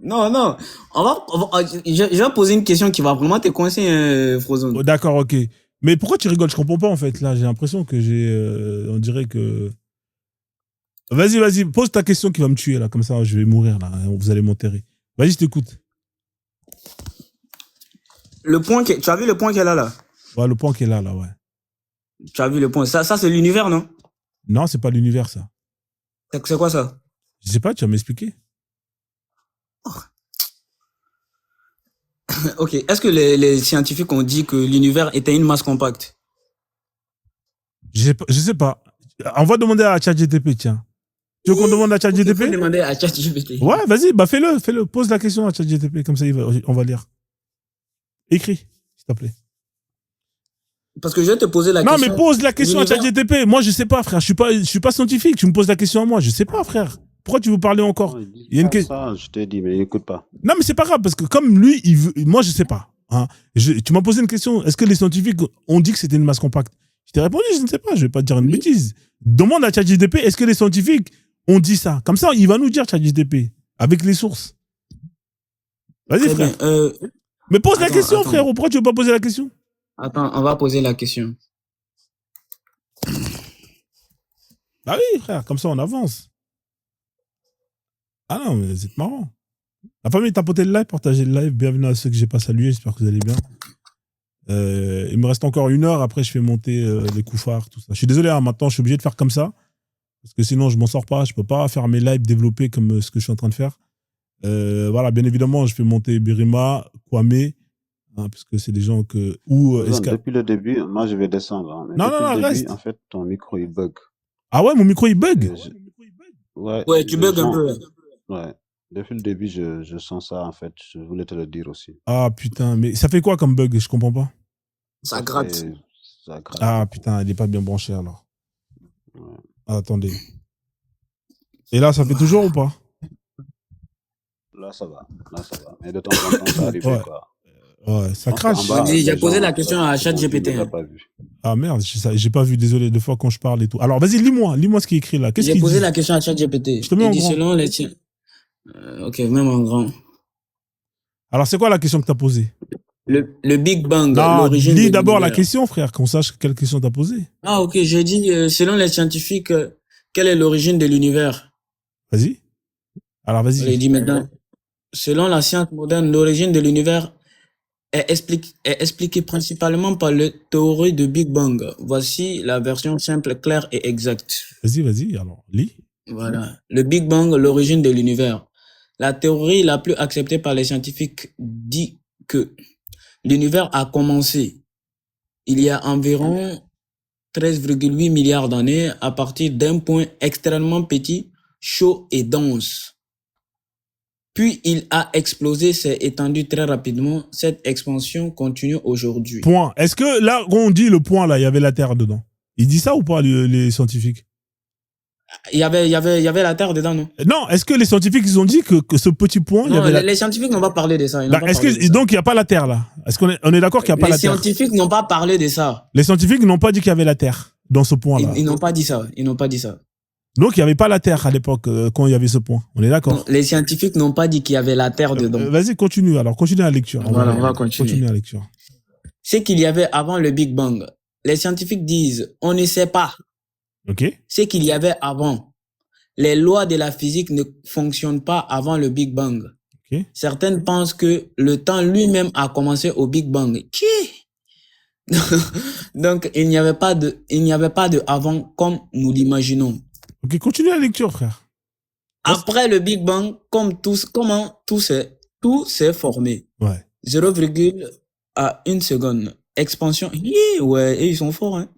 S1: Non. Je vais poser une question qui va vraiment te coincer, Frozone.
S2: Oh, d'accord, ok. Mais pourquoi tu rigoles? Je comprends pas, en fait. Là, j'ai l'impression que on dirait que... Vas-y, pose ta question qui va me tuer, là. Comme ça, je vais mourir, là. Vous allez m'enterrer. Vas-y, je t'écoute.
S1: Tu as vu le point qu'elle a là?
S2: Ouais, le point qu'elle a, là, ouais.
S1: Tu as vu le point. Ça c'est l'univers, non?
S2: Non, c'est pas l'univers, ça.
S1: C'est quoi ça?
S2: Je sais pas, tu vas m'expliquer.
S1: Ok. Est-ce que les scientifiques ont dit que l'univers était une masse compacte?
S2: Je sais pas. On va demander à ChatGPT, tiens. Tu veux qu'on demande à ChatGPT?
S1: Il faut demander à ChatGPT.
S2: Ouais, vas-y, bah fais-le. Pose la question à ChatGPT, comme ça on va lire. Écris, s'il te plaît.
S1: Parce que je vais te poser la question.
S2: Non, mais pose la question à ChatGPT. Moi, je sais pas, frère. Je suis pas scientifique. Tu me poses la question à moi. Je sais pas, frère. Pourquoi tu veux parler encore?
S3: Il y a une question. Ça, je t'ai dit, mais il n'écoute pas.
S2: Non, mais c'est pas grave, parce que comme lui, moi, je sais pas. Hein. Tu m'as posé une question. Est-ce que les scientifiques ont dit que c'était une masse compacte? Je t'ai répondu, je ne sais pas. Je vais pas te dire une bêtise. Demande à ChatGPT, est-ce que les scientifiques ont dit ça? Comme ça, il va nous dire, ChatGPT, avec les sources. Vas-y, frère. Mais pose la question, frère. Pourquoi tu veux pas poser la question?
S1: Attends, on va poser la question.
S2: Ah oui, frère, comme ça, on avance. Ah non, mais c'est marrant. La famille, tapoté le live, partagez le live. Bienvenue à ceux que j'ai pas salués. J'espère que vous allez bien. Il me reste encore 1 heure. Après, je fais monter les koufars, tout ça. Je suis désolé, hein, maintenant, je suis obligé de faire comme ça. Parce que sinon, je m'en sors pas. Je peux pas faire mes lives développés comme ce que je suis en train de faire. Voilà, bien évidemment, je fais monter Birima, Kwame, hein, parce que c'est des gens que...
S3: Depuis le début, moi, je vais descendre. Hein, mais
S2: non,
S3: depuis le début,
S2: reste.
S3: en fait, ton micro, il bug.
S2: Ah ouais, mon micro, il bug?
S3: Ouais,
S1: tu bugs un peu.
S3: Ouais. Depuis le début, je sens ça, en fait. Je voulais te le dire aussi.
S2: Ah putain, mais ça fait quoi comme bug? Je comprends pas.
S1: Ça gratte.
S3: Ça gratte.
S2: Ah putain, il est pas bien branché alors.
S3: Ouais.
S2: Ah, attendez. Et là, ça fait toujours ou pas?
S3: Là, ça va. Mais de temps en temps, ça arrive, quoi.
S2: Ouais, ça crache.
S1: J'ai posé la question à ChatGPT.
S2: Ah merde, j'ai pas vu, désolé, des fois quand je parle et tout. Alors vas-y, lis-moi ce qui est écrit là.
S1: J'ai posé la question à ChatGPT.
S2: Je te mets en grand.
S1: Selon les tiens. Ok, même en grand.
S2: Alors c'est quoi la question que t'as posée?
S1: Le Big Bang,
S2: l'origine. Lis d'abord la question, frère, qu'on sache quelle question t'as posée.
S1: Ah ok, j'ai dit, selon les scientifiques, quelle est l'origine de l'univers?
S2: Vas-y. Alors vas-y.
S1: J'ai dit maintenant, selon la science moderne, l'origine de l'univers est expliquée principalement par la théorie de Big Bang. Voici la version simple, claire et exacte.
S2: Vas-y, alors, lis.
S1: Voilà. Le Big Bang, l'origine de l'univers. La théorie la plus acceptée par les scientifiques dit que l'univers a commencé il y a environ 13,8 milliards d'années à partir d'un point extrêmement petit, chaud et dense. Puis il a explosé, s'est étendu très rapidement. Cette expansion continue aujourd'hui.
S2: Point. Est-ce que là, quand on dit le point, là, il y avait la Terre dedans? Il dit ça ou pas, les scientifiques?
S1: Il y avait la Terre dedans, non?
S2: Non, est-ce que les scientifiques, ils ont dit que ce petit point...
S1: Non, les scientifiques n'ont pas parlé de ça.
S2: Donc, il n'y a pas la Terre, là? Est-ce qu'on est d'accord qu'il n'y a pas la Terre?
S1: Les scientifiques n'ont pas parlé de ça.
S2: Les scientifiques n'ont pas dit qu'il y avait la Terre dans ce point-là.
S1: Ils n'ont pas dit ça. Ils n'ont pas dit ça.
S2: Donc, il n'y avait pas la Terre à l'époque, quand il y avait ce point. On est d'accord?
S1: Les scientifiques n'ont pas dit qu'il y avait la Terre dedans.
S2: Vas-y, continue. Alors, continue la lecture.
S1: Voilà, on va continuer.
S2: Continue la lecture.
S1: Ce qu'il y avait avant le Big Bang. Les scientifiques disent, on ne sait pas.
S2: OK.
S1: Ce qu'il y avait avant. Les lois de la physique ne fonctionnent pas avant le Big Bang.
S2: OK.
S1: Certaines pensent que le temps lui-même a commencé au Big Bang. Donc, il n'y avait pas de avant comme nous l'imaginons.
S2: OK, continue la lecture, frère.
S1: Après le Big Bang, comment tout s'est formé.
S2: Ouais.
S1: 0, à 1 seconde. Expansion, ouais, et ils sont forts, hein.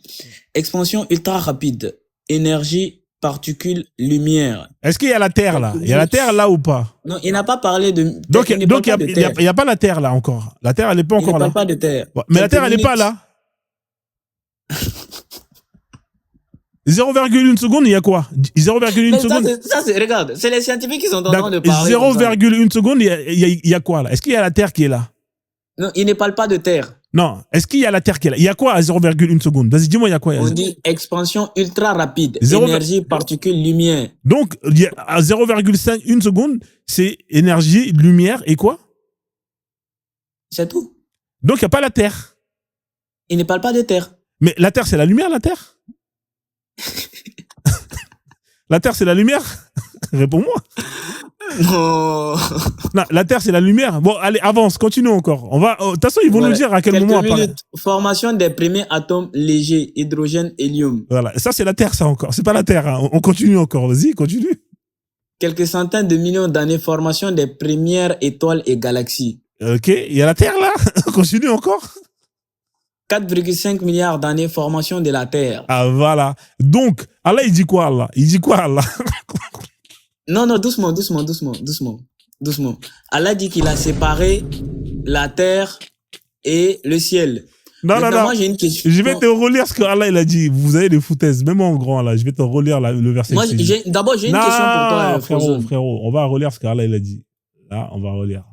S1: Expansion ultra rapide. Énergie, particules, lumière.
S2: Est-ce qu'il y a la Terre là? Il y a la Terre là ou pas?
S1: Non, il n'a pas parlé de.
S2: Donc il n'y a pas la Terre là encore. La Terre, elle n'est pas encore là.
S1: Il ne parle pas de Terre.
S2: Ouais, mais la Terre, elle n'est pas là. 0,1 seconde, il y a quoi? 0,1 seconde.
S1: Regarde, c'est les scientifiques qui sont en train de parler.
S2: 0,1 seconde, il y a quoi là? Est-ce qu'il y a la Terre qui est là?
S1: Non, il ne parle pas de Terre.
S2: Non, est-ce qu'il y a la Terre qui est là? Il y a quoi à 0,1 seconde? Vas-y, dis-moi, il y a quoi?
S1: On dit expansion ultra rapide. Énergie, particules, lumière.
S2: Donc, à 0,1 seconde, c'est énergie, lumière et quoi?
S1: C'est tout.
S2: Donc, il n'y a pas la Terre.
S1: Il ne parle pas de Terre.
S2: Mais la Terre, c'est la lumière, la Terre? La Terre, c'est la lumière? Réponds-moi.
S1: Non.
S2: Non, la Terre, c'est la lumière. Bon, allez, avance, continue encore. De toute façon, ils vont nous dire à quel moment apparaît.
S1: Formation des premiers atomes légers, hydrogène, hélium.
S2: Voilà, ça, c'est la Terre, ça encore. C'est pas la Terre, hein. On continue encore. Vas-y, continue.
S1: Quelques centaines de millions d'années, formation des premières étoiles et galaxies.
S2: Ok, il y a la Terre là. On continue encore.
S1: 4,5 milliards d'années, formation de la Terre.
S2: Ah, voilà. Donc, Allah, il dit quoi, là? Il dit quoi, Allah?
S1: Non, doucement. Allah dit qu'il a séparé la terre et le ciel.
S2: Non.
S1: Moi, j'ai une question.
S2: Je vais te relire ce que Allah il a dit. Vous avez des foutaises, même en grand, là. Je vais te relire le verset.
S1: Moi, d'abord, j'ai une question pour toi, Frozone.
S2: Frérot, on va relire ce qu'Allah il a dit. Là, on va relire.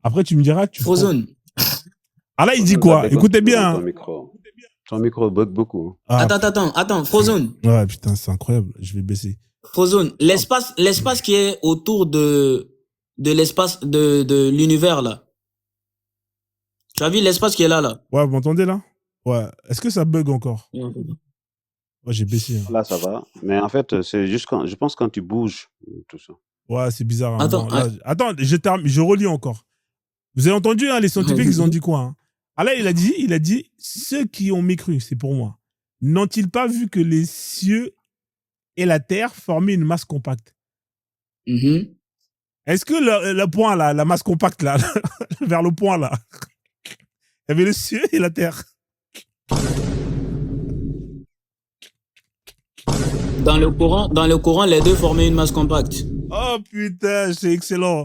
S2: Après, tu me diras que
S1: Frozone.
S2: Allah, il dit quoi? Écoutez bien.
S3: Ton micro bug beaucoup.
S2: Ah.
S1: Attends, Frozone.
S2: Ouais, putain, c'est incroyable. Je vais baisser.
S1: Frozone, l'espace qui est autour de l'espace de l'univers là. Tu as vu l'espace qui est là?
S2: Ouais, vous m'entendez là? Ouais. Est-ce que ça bug encore? Ouais, j'ai baissé.
S3: Là, ça va. Mais en fait, c'est juste je pense quand tu bouges, tout ça.
S2: Ouais, c'est bizarre. Hein.
S1: Attends,
S2: je relis encore. Vous avez entendu, hein, les scientifiques, ils ont dit quoi, hein? Allah, il a dit, ceux qui ont mécru, c'est pour moi, n'ont-ils pas vu que les cieux et la terre formaient une masse compacte? Est-ce que le point là, la masse compacte là, vers le point là, il y avait le ciel et la terre?
S1: Dans le courant, les deux formaient une masse compacte.
S2: Oh putain, c'est excellent.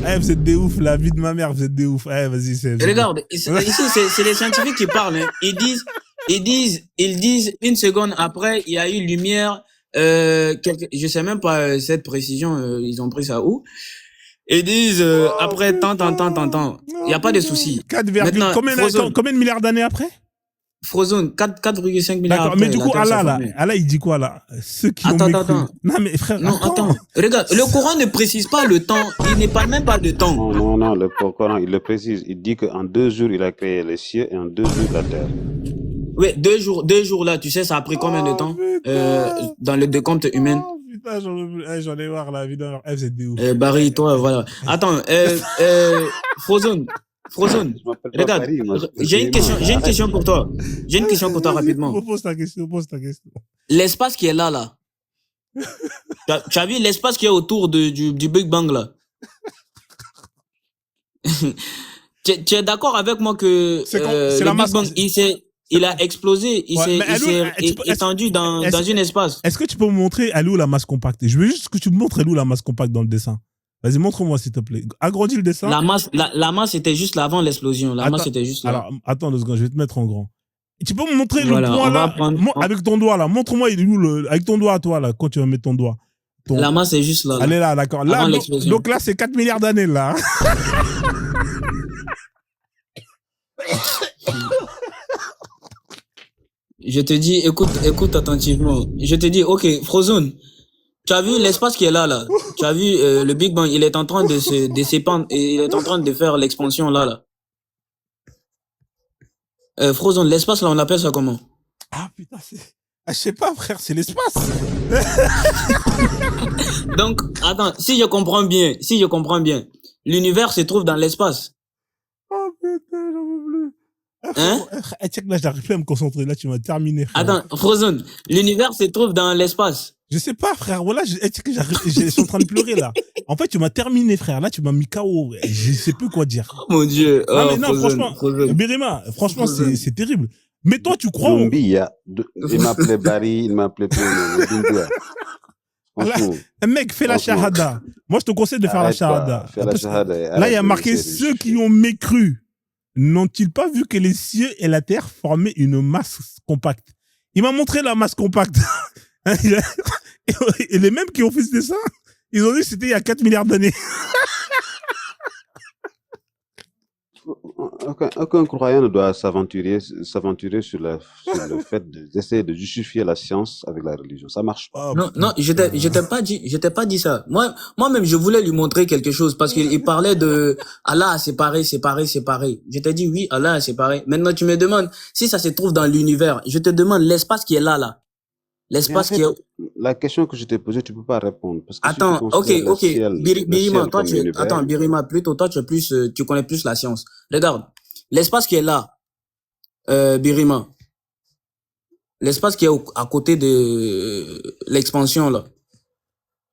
S2: Eh, vous êtes des ouf, la vie de ma mère, vous êtes des ouf. Eh, vas-y,
S1: regarde, ici, c'est les scientifiques qui parlent. Hein. Ils disent, une seconde après, il y a eu lumière, je sais même pas cette précision, ils ont pris ça où. Ils disent, après tant. Il n'y a pas de souci.
S2: 4, combien de milliards d'années après?
S1: Frozone, 4,5 milliards.
S2: D'accord, mais du coup, Allah, il dit quoi, là? Ceux qui ont mécru. Non, mais frère,
S1: attends. Regarde, le Coran ne précise pas le temps. Il ne parle même pas de temps.
S3: Non, le Coran, il le précise. Il dit qu'en 2 jours, il a créé les cieux et en 2 jours, la terre.
S1: Oui, 2 jours là, tu sais, ça a pris combien de temps dans le décompte humain?
S2: Putain, j'en ai marre, la vie d'un vous êtes des ouf.
S1: Barry, toi, voilà. Attends, Frozone, regarde, j'ai une question pour toi. J'ai une question pour toi rapidement.
S2: Pose ta question.
S1: L'espace qui est là. Tu as vu l'espace qui est autour du Big Bang là? Tu es d'accord avec moi que le Big Bang, il a explosé, il s'est étendu dans un espace.
S2: Est-ce que tu peux me montrer elle est où la masse compacte? Je veux juste que tu me montres elle est où la masse compacte dans le dessin. Vas-y, montre-moi s'il te plaît. Agrandis le dessin.
S1: La masse était juste là avant l'explosion. Masse était juste là.
S2: Alors, attends 2 secondes, je vais te mettre en grand. Tu peux me montrer le point là avec ton doigt là. Montre-moi il est où avec ton doigt à toi là, quand tu vas mettre ton doigt.
S1: La masse est juste là.
S2: Elle est là, d'accord. Là, donc là, c'est 4 milliards d'années là.
S1: Je te dis, écoute attentivement. Je te dis, ok, Frozone, Tu as vu l'espace qui est là, là. Tu as vu le Big Bang, il est en train de s'épandre, et il est en train de faire l'expansion là, là. Frozen, l'espace là, on appelle ça comment?
S2: Ah putain, je sais pas, frère, c'est l'espace.
S1: Donc, attends, si je comprends bien, l'univers se trouve dans l'espace.
S2: Oh putain, j'en peux plus.
S1: Hein?
S2: Check, là, j'arrive plus à me concentrer. Là, tu m'as terminé, frère.
S1: Attends, Frozen, l'univers se trouve dans l'espace.
S2: Je sais pas, frère. Voilà, je suis en train de pleurer, là. En fait, tu m'as terminé, frère. Là, tu m'as mis KO. Je sais plus quoi dire.
S1: Oh mon Dieu.
S2: Non, mais non,
S1: Frozen,
S2: franchement, Birima, franchement, c'est terrible. Mais toi, tu crois
S3: Dumbi, il m'appelait Barry, il m'appelait Dumbi.
S2: Mec, fais la shahada. Moi, je te conseille de faire la shahada. Là, il y a marqué ceux qui ont mécru. N'ont-ils pas vu que les cieux et la terre formaient une masse compacte? Il m'a montré la masse compacte. Et les mêmes qui ont fait ce dessin, ils ont dit que c'était il y a 4 milliards d'années.
S3: Aucun croyant ne doit s'aventurer sur le fait d'essayer de justifier la science avec la religion. Ça marche pas.
S1: Non, je t'ai pas dit ça. Moi-même, je voulais lui montrer quelque chose parce qu'il parlait de Allah a séparé. Je t'ai dit oui, Allah a séparé. Maintenant, tu me demandes si ça se trouve dans l'univers. Je te demande l'espace qui est là. L'espace qui est...
S3: La question que je t'ai posée, tu peux pas répondre. Parce que
S1: attends,
S3: si
S1: ok. Birima, toi, Birima, plutôt, toi, tu connais plus la science. Regarde, l'espace qui est là, Birima, l'espace qui est à côté de l'expansion, là,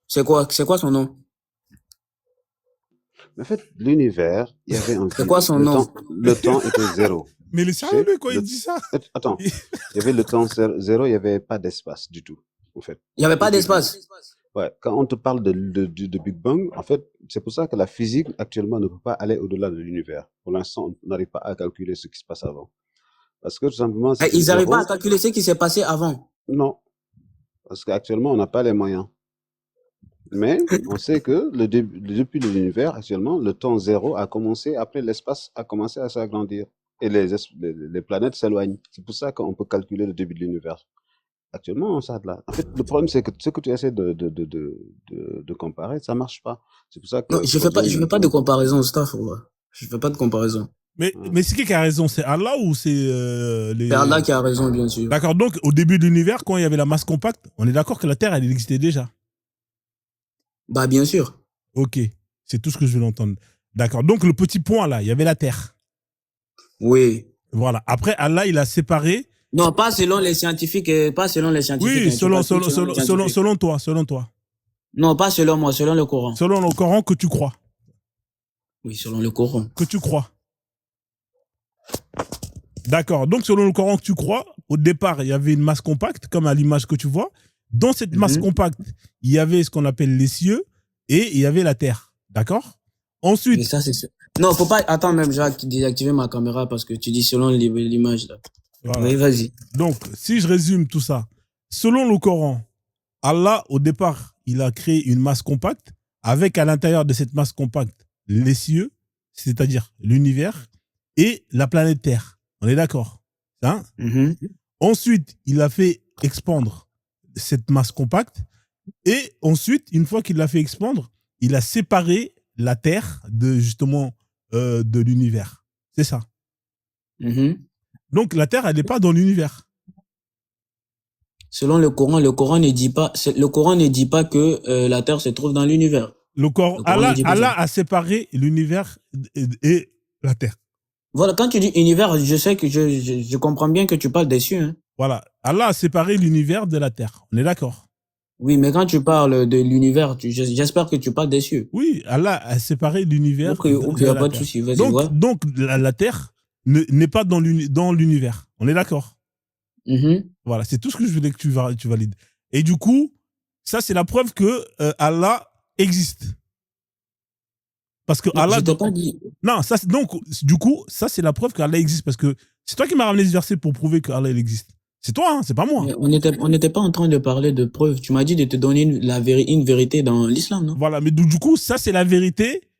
S1: c'est quoi son nom?
S3: En fait, l'univers, il y avait un...
S1: C'est quoi son nom?
S3: Le temps était zéro.
S2: Mais le sérieux, lui, quand il dit ça?
S3: Attends, il y avait le temps zéro, il n'y avait pas d'espace du tout, en fait.
S1: Il n'y avait pas d'espace?
S3: Ouais, quand on te parle de Big Bang, en fait, c'est pour ça que la physique, actuellement, ne peut pas aller au-delà de l'univers. Pour l'instant, on n'arrive pas à calculer ce qui se passe avant. Parce que, tout simplement...
S1: Ils n'arrivent pas à calculer ce qui s'est passé avant?
S3: Non. Parce qu'actuellement, on n'a pas les moyens. Mais on sait que depuis l'univers, actuellement, le temps zéro a commencé, après l'espace a commencé à s'agrandir. Et les planètes s'éloignent. C'est pour ça qu'on peut calculer le début de l'univers. Actuellement, on s'arrête là. En fait, le problème, c'est que ce que tu essaies de comparer, ça marche pas. C'est pour ça que...
S1: Non, je fais pas de comparaison, staff. Je fais pas de comparaison.
S2: Mais c'est qui a raison? C'est Allah ou c'est
S1: C'est Allah qui a raison, bien sûr.
S2: D'accord, donc au début de l'univers, quand il y avait la masse compacte, on est d'accord que la Terre, elle existait déjà?
S1: Bah, bien sûr.
S2: Ok, c'est tout ce que je veux entendre. D'accord, donc le petit point là, il y avait la Terre.
S1: Oui.
S2: Voilà. Après, Allah, il a séparé.
S1: Non, pas selon les scientifiques.
S2: Oui, selon toi.
S1: Non, pas selon moi, selon le Coran.
S2: Selon le Coran que tu crois.
S1: Oui, selon le Coran.
S2: Que tu crois. D'accord. Donc, selon le Coran que tu crois, au départ, il y avait une masse compacte, comme à l'image que tu vois. Dans cette masse compacte, il y avait ce qu'on appelle les cieux et il y avait la terre. D'accord? Ensuite.
S1: Mais ça, c'est sûr. Non, faut pas. Attends, même, j'ai désactivé ma caméra parce que tu dis selon l'image, là. Voilà. Oui, vas-y.
S2: Donc, si je résume tout ça, selon le Coran, Allah, au départ, il a créé une masse compacte avec à l'intérieur de cette masse compacte les cieux, c'est-à-dire l'univers et la planète Terre. On est d'accord? Hein? Ensuite, il a fait expandre cette masse compacte et ensuite, une fois qu'il l'a fait expandre, il a séparé la Terre de justement de l'univers. C'est ça. Donc la Terre, elle n'est pas dans l'univers.
S1: Selon le Coran ne dit pas que la Terre se trouve dans l'univers.
S2: Allah a séparé l'univers et la Terre.
S1: Voilà, quand tu dis univers, je sais que je comprends bien que tu parles des cieux. Hein.
S2: Voilà, Allah a séparé l'univers de la Terre. On est d'accord?
S1: Oui, mais quand tu parles de l'univers, j'espère que tu parles des cieux.
S2: Oui, Allah a séparé l'univers
S1: de la Terre. Il n'y a pas de souci.
S2: Donc la Terre n'est pas dans l'univers. On est d'accord? Voilà, c'est tout ce que je voulais que tu valides. Et du coup, ça, c'est la preuve que Allah existe. Parce que Allah...
S1: Je t'ai pas dit.
S2: Non, ça, donc, du coup, ça, c'est la preuve qu'Allah existe. Parce que c'est toi qui m'as ramené ce verset pour prouver qu'Allah existe. C'est toi, hein, c'est pas moi.
S1: Mais on n'était pas en train de parler de preuves. Tu m'as dit de te donner une vérité dans l'islam, non?
S2: Voilà, mais du coup, ça, c'est la vérité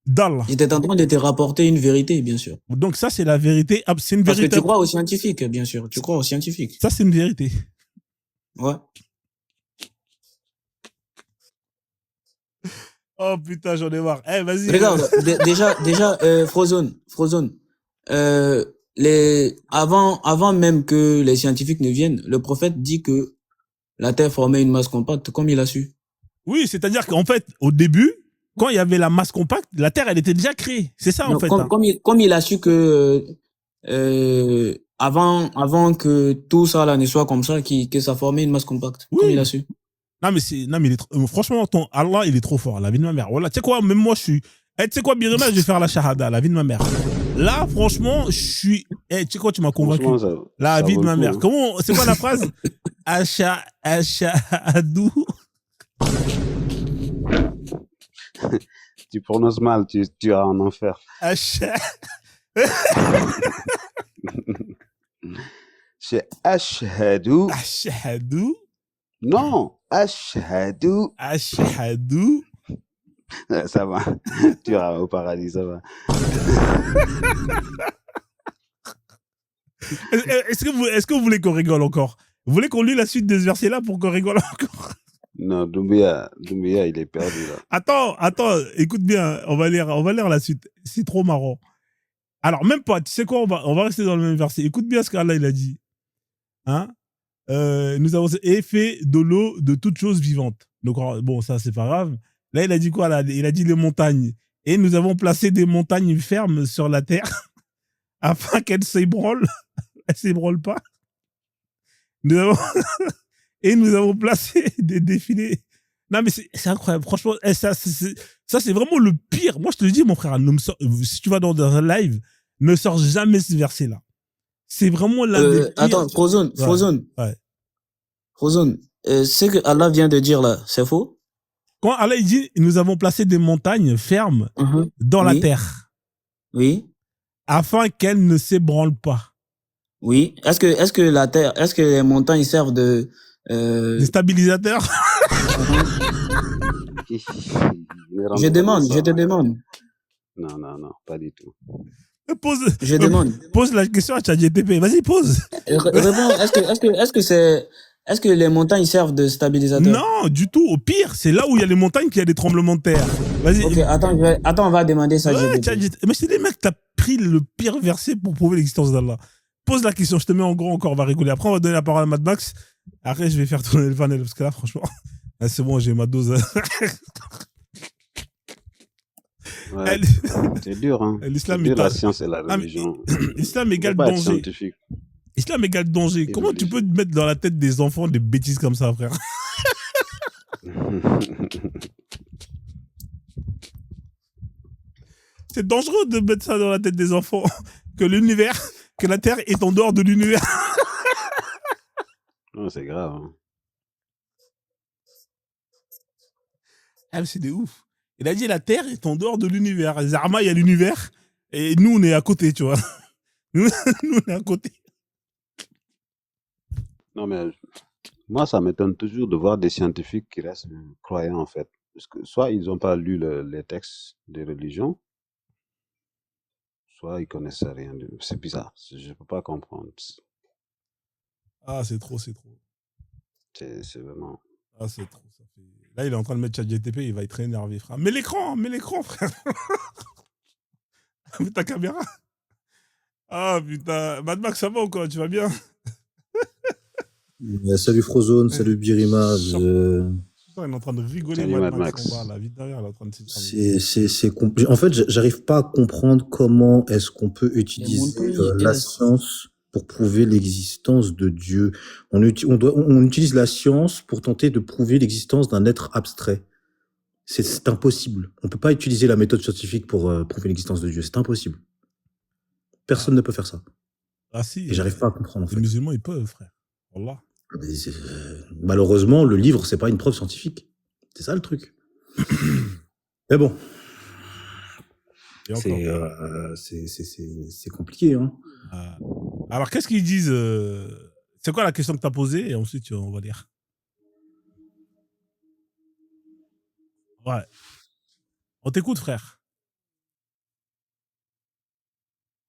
S2: d'Allah.
S1: J'étais en train de te rapporter une vérité, bien sûr.
S2: Donc ça, c'est la vérité. C'est une
S1: Parce
S2: vérité.
S1: que tu crois aux scientifiques, bien sûr. Tu crois aux scientifiques.
S2: Ça, c'est une vérité.
S1: Ouais.
S2: Oh putain, j'en ai marre. Eh, vas-y.
S1: Regarde, déjà, Frozone, avant même que les scientifiques ne viennent, le prophète dit que la Terre formait une masse compacte, comme il a su.
S2: Oui, c'est-à-dire qu'en fait, au début, quand il y avait la masse compacte, la Terre, elle était déjà créée. C'est ça,
S1: Non,
S2: en fait.
S1: comme il a su que avant que tout ça là ne soit comme ça, que ça formait une masse compacte,
S2: Oui.
S1: comme il a su.
S2: Non, mais il est franchement, ton Allah, il est trop fort, la vie de ma mère. Voilà, tu sais quoi, même moi, je suis. Tu sais quoi, Birima, je vais faire la shahada, la vie de ma mère. Là, franchement, je suis. Tu sais quoi, tu m'as convaincu. La vie de ma mère. Comment, c'est quoi la phrase? Ashahadou.
S3: Tu prononces mal, tu es en enfer. C'est Ashhadu.
S2: Ashhadu.
S3: Non, Ashhadu.
S2: Ashhadu.
S3: Ça va. Tu iras au paradis, ça va.
S2: Est-ce que vous voulez qu'on rigole encore? Vous voulez qu'on lit la suite de ce verset-là pour qu'on rigole encore?
S3: Non, Doumbia, il est perdu là.
S2: Attends, écoute bien, on va lire la suite. C'est trop marrant. Alors, même pas, tu sais quoi, on va rester dans le même verset. Écoute bien ce qu'Allah, il a dit. Hein? Nous avons fait de l'eau de toutes choses vivantes. Donc, bon, ça, c'est pas grave. Là, il a dit quoi, là? Il a dit les montagnes. Et nous avons placé des montagnes fermes sur la terre afin qu'elles s'ébranlent. Elles s'ébranlent pas. Et nous avons placé des défilés. Non, mais c'est incroyable. Franchement, ça, c'est vraiment le pire. Moi, je te le dis, mon frère, si tu vas dans un live, ne sors jamais ce verset-là. C'est vraiment l'un des pires.
S1: Attends, Frozone.
S2: Ouais.
S1: Frozone, ce que Allah vient de dire là, c'est faux?
S2: Quand Allah il dit, nous avons placé des montagnes fermes dans la terre.
S1: Oui.
S2: Afin qu'elles ne s'ébranlent pas.
S1: Oui. Est-ce que les montagnes servent de
S2: des stabilisateurs?
S1: Je te demande.
S3: Non, pas du tout.
S2: Pose la question à ChatGPT. Vas-y, pose.
S1: Réponds. Est-ce que les montagnes servent de stabilisateur?
S2: Non, du tout. Au pire, c'est là où il y a les montagnes qu'il y a des tremblements de terre. Vas-y.
S1: Ok, attends, on va demander ça.
S2: Ouais, mais c'est des mecs, t'as pris le pire verset pour prouver l'existence d'Allah. Pose la question, je te mets en gros encore, on va rigoler. Après, on va donner la parole à Mad Max. Après, je vais faire tourner le panel, parce que là, franchement, c'est bon, j'ai ma dose.
S3: Ouais, c'est dur, hein.
S2: L'islam
S3: c'est dur, la science et la religion.
S2: L'islam égale danger. Islam égale danger. Et comment tu peux te mettre dans la tête des enfants des bêtises comme ça, frère? C'est dangereux de mettre ça dans la tête des enfants. Que la Terre est en dehors de l'univers.
S3: Non, c'est grave. Hein.
S2: Ah, c'est des ouf. Il a dit la Terre est en dehors de l'univers. Zarma, il y a l'univers. Et nous, on est à côté, tu vois. Nous, on est à côté.
S3: Non, mais moi, ça m'étonne toujours de voir des scientifiques qui restent croyants, en fait. Parce que soit ils n'ont pas lu les textes des religions, soit ils connaissent rien. C'est bizarre. Je ne peux pas comprendre.
S2: Ah, c'est trop.
S3: C'est vraiment...
S2: Ah, c'est trop. Ça fait... Là, il est en train de mettre ChatGPT, il va être très énervé, frère. Mets l'écran, frère. Mets ta caméra. Ah, putain. Mad Max, ça va ou quoi? Tu vas bien?
S5: Salut Frozone, salut Birima.
S2: Il est en train de rigoler, Mad Max.
S5: En fait, j'arrive pas à comprendre comment est-ce qu'on peut utiliser la science pour prouver l'existence de Dieu. On utilise la science pour tenter de prouver l'existence d'un être abstrait. C'est impossible. On peut pas utiliser la méthode scientifique pour prouver l'existence de Dieu. C'est impossible. Personne ne peut faire ça.
S2: Ah si.
S5: Et j'arrive pas à comprendre. En fait.
S2: Les musulmans, ils peuvent, frère. Wallah.
S5: Malheureusement, le livre, c'est pas une preuve scientifique. C'est ça le truc. Mais bon. C'est compliqué, hein.
S2: Alors, qu'est-ce qu'ils disent C'est quoi la question que tu as posée? Et ensuite, on va lire. Ouais. On t'écoute, frère.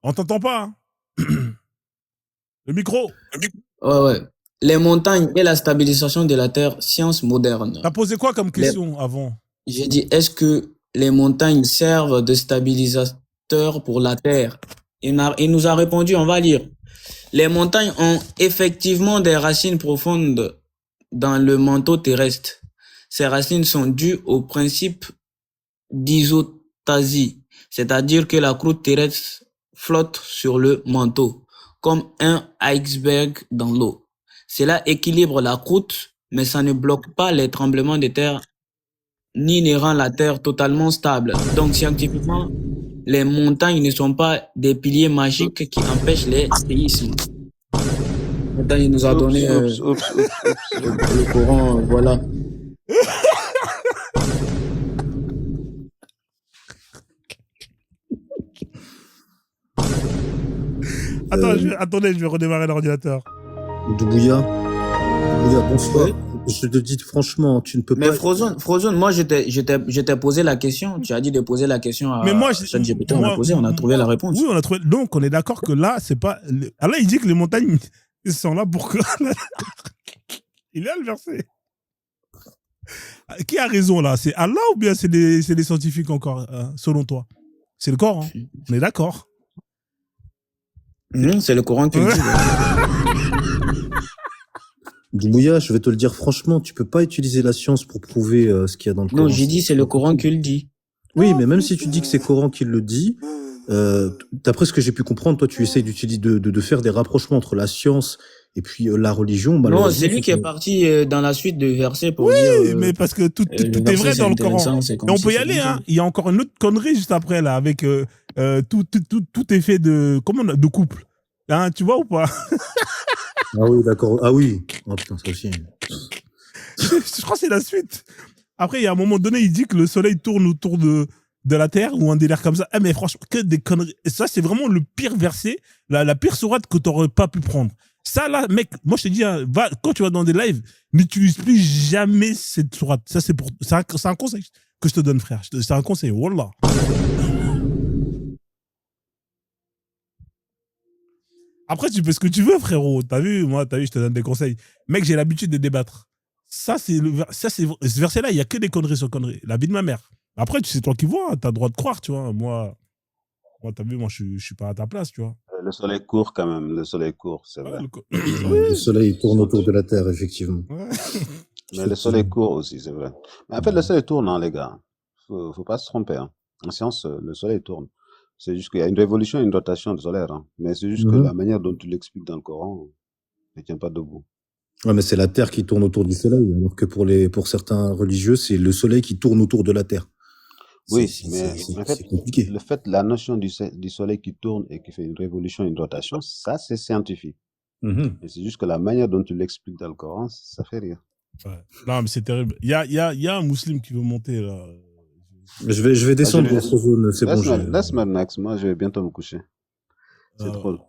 S2: On t'entend pas, hein. Le micro.
S1: Ouais. Les montagnes et la stabilisation de la Terre, science moderne.
S2: T'as posé quoi comme question avant?
S1: J'ai dit, est-ce que les montagnes servent de stabilisateur pour la Terre? Il nous a répondu, on va lire. Les montagnes ont effectivement des racines profondes dans le manteau terrestre. Ces racines sont dues au principe d'isotasie, c'est-à-dire que la croûte terrestre flotte sur le manteau, comme un iceberg dans l'eau. Cela équilibre la croûte, mais ça ne bloque pas les tremblements de terre, ni ne rend la terre totalement stable. Donc, scientifiquement, les montagnes ne sont pas des piliers magiques qui empêchent les séismes. Maintenant, il nous a donné le Coran, voilà.
S2: Attendez, je vais redémarrer l'ordinateur.
S5: Doumbouya, bonsoir. Je te dis franchement, tu ne peux pas...
S1: Mais Frozone, moi, je t'ai posé la question. Tu as dit de poser la question à ChatGPT. On a trouvé la réponse.
S2: Oui, on a trouvé. Donc, on est d'accord que là, c'est pas... Allah, il dit que les montagnes, ils sont là pour que... Il est là, le verset. Qui a raison, là? C'est Allah ou bien c'est des scientifiques encore, selon toi? C'est le Coran. On est d'accord.
S1: Non, c'est le Coran qui le dit.
S5: Doumbouya, je vais te le dire franchement, tu peux pas utiliser la science pour prouver ce qu'il y a dans le Coran.
S1: Non, j'ai dit c'est le Coran qui le dit.
S5: Oui, mais même si tu dis que c'est le Coran qui le dit, d'après ce que j'ai pu comprendre, toi tu essayes d'utiliser de faire des rapprochements entre la science et puis la religion.
S1: Non, c'est lui qui est parti dans la suite de versets pour dire.
S2: Oui, mais parce que tout est vrai dans le Coran. Et on peut y aller, hein. Il y a encore une autre connerie juste après là, avec tout est fait de couple. Hein, tu vois ou pas?
S5: Ah oui, d'accord. Ah oui. Oh putain, ça aussi.
S2: Je crois que c'est la suite. Après, il y a un moment donné, il dit que le soleil tourne autour de la Terre ou un délire comme ça. Ah, mais franchement, que des conneries. Et ça, c'est vraiment le pire verset, la pire sourate que t'aurais pas pu prendre. Ça, là, mec, moi, je te dis, hein, quand tu vas dans des lives, n'utilise plus jamais cette sourate. Ça, c'est un conseil que je te donne, frère. C'est un conseil. Wallah. Après, tu fais ce que tu veux, frérot. T'as vu, je te donne des conseils. Mec, j'ai l'habitude de débattre. Ce verset-là, il y a que des conneries sur conneries. La vie de ma mère. Après, c'est toi qui vois, t'as le droit de croire, tu vois. Moi, t'as vu, moi, je suis pas à ta place, tu vois.
S3: Le soleil court quand même, le soleil court, c'est vrai.
S5: Le soleil tourne autour de la Terre, effectivement.
S3: Ouais. Mais le soleil court aussi, c'est vrai. Mais en fait, le soleil tourne, hein, les gars. Faut pas se tromper. Hein. En science, le soleil tourne. C'est juste qu'il y a une révolution et une rotation solaire. Hein. Mais c'est juste que la manière dont tu l'expliques dans le Coran ne tient pas debout.
S5: Ouais, mais c'est la Terre qui tourne autour du soleil, alors que pour certains religieux, c'est le soleil qui tourne autour de la Terre.
S3: Oui, mais en fait, compliqué. La notion du soleil qui tourne et qui fait une révolution, une rotation, ça, c'est scientifique. Et c'est juste que la manière dont tu l'expliques dans le Coran, ça fait rire.
S2: Ouais. Non, mais c'est terrible. Il y a un musulman qui veut monter, là.
S5: Je vais descendre votre zone, c'est bon.
S3: Laisse-moi, Max, moi, je vais bientôt me coucher. C'est drôle.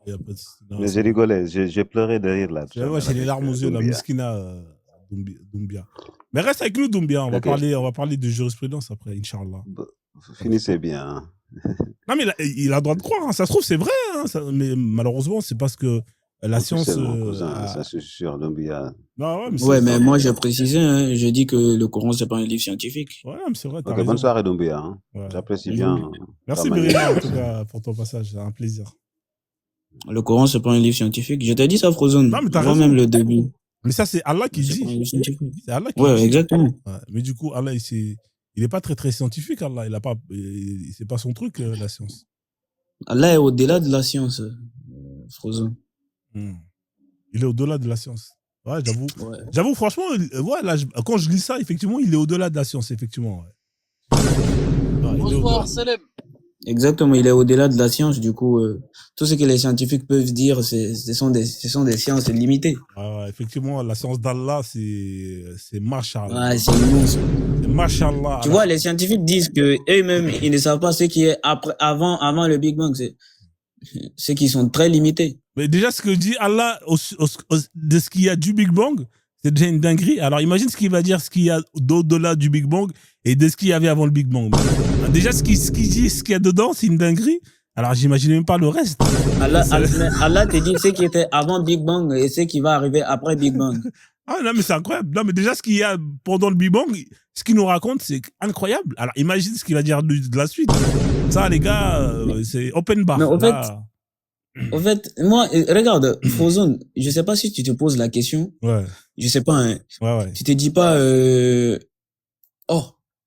S3: Mais j'ai rigolé, j'ai pleuré de rire, là.
S2: Ouais, j'ai les larmes aux yeux, la miskina Doumbia. Mais reste avec nous, Doumbia. On va parler de jurisprudence après, Inch'Allah.
S3: Finissez bien. Hein.
S2: Non, mais il a le droit de croire. Hein. Ça se trouve, c'est vrai. Hein. Mais malheureusement, c'est parce que la science.
S3: Ça, c'est sûr, Doumbia.
S2: Non,
S1: mais moi, j'ai précisé. Hein, j'ai dit que le Coran, c'est pas un livre scientifique.
S2: Ouais, mais c'est vrai.
S3: Okay, bonne soirée, Doumbia. Hein. Ouais. J'apprécie bien.
S2: Merci, Bérina, en tout cas, pour ton passage. C'est un plaisir.
S1: Le Coran, c'est pas un livre scientifique. Je t'ai dit ça, Frozone.
S2: Non, mais t'as
S1: raison. Même le début.
S2: Mais ça, c'est Allah qui dit.
S1: C'est Allah qui dit. Ouais, exactement.
S2: Ouais. Mais du coup, Allah, il est pas très, très scientifique, Allah. C'est pas son truc, la science.
S1: Allah est au-delà de la science, Frozone.
S2: Il est au-delà de la science. Ouais, j'avoue. Ouais. J'avoue, franchement, ouais, là, quand je lis ça, effectivement, il est au-delà de la science, effectivement. Ouais.
S6: Bonsoir, Salem.
S1: Exactement, il est au-delà de la science. Du coup, tout ce que les scientifiques peuvent dire, ce sont des sciences limitées.
S2: Effectivement, la science d'Allah, c'est Mashallah.
S1: Ouais, c'est immense.
S2: C'est Mashallah.
S1: Tu vois, les scientifiques disent que eux-mêmes, ils ne savent pas ce qui est avant le Big Bang. C'est qu'ils sont très limités.
S2: Mais déjà, ce que dit Allah de ce qu'il y a du Big Bang, c'est déjà une dinguerie. Alors, imagine ce qu'il va dire, ce qu'il y a au-delà du Big Bang et de ce qu'il y avait avant le Big Bang. Déjà, ce qu'il dit, ce qu'il y a dedans, c'est une dinguerie. Alors, j'imagine même pas le reste.
S1: Allah te dit ce qui était avant Big Bang et ce qui va arriver après Big Bang.
S2: Ah non, mais c'est incroyable. Non, mais déjà, ce qu'il y a pendant le Big Bang, ce qu'il nous raconte, c'est incroyable. Alors, imagine ce qu'il va dire de la suite. Ça, les gars, c'est open bar.
S1: Mais
S2: Là.
S1: au fait, moi, regarde, Frozone, je sais pas si tu te poses la question.
S2: Ouais.
S1: Je sais pas, hein.
S2: Ouais.
S1: Tu te dis pas, oh,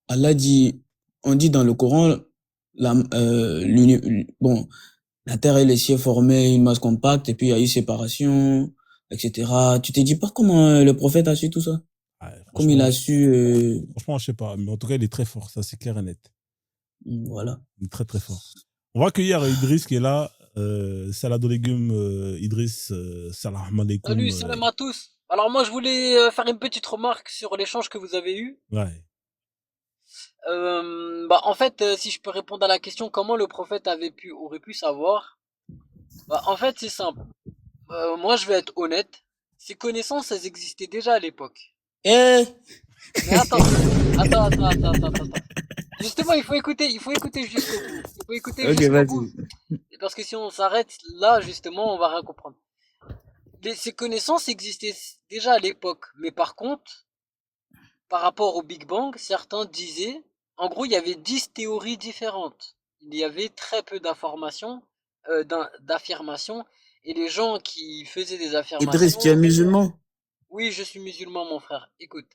S1: Allah dit, on dit dans le Coran, bon, la terre et les cieux formaient une masse compacte et puis il y a eu séparation, etc. Tu te dis pas comment le prophète a su tout ça?
S2: Ouais,
S1: Comme il a su,
S2: franchement, je sais pas. Mais en tout cas, il est très fort. Ça, c'est clair et net.
S1: Voilà.
S2: Il est très, très fort. On va accueillir Idriss qui est là. Salade aux légumes, Idriss, salam alaikum.
S6: Salut, salam à tous. Alors moi je voulais faire une petite remarque sur l'échange que vous avez eu.
S2: Ouais.
S6: En fait, si je peux répondre à la question comment le prophète aurait pu savoir, en fait c'est simple. Moi je vais être honnête, ces connaissances elles existaient déjà à l'époque.
S1: Eh!
S6: Mais attends. Justement, il faut écouter jusqu'au bout. Il faut écouter jusqu'au bout. Parce que si on s'arrête là, justement, on va rien comprendre. Ces connaissances existaient déjà à l'époque. Mais par contre, par rapport au Big Bang, certains disaient, en gros, il y avait 10 théories différentes. Il y avait très peu d'affirmations. Et les gens qui faisaient des affirmations...
S1: Idriss, tu es musulman?
S6: Oui, je suis musulman, mon frère. Écoute.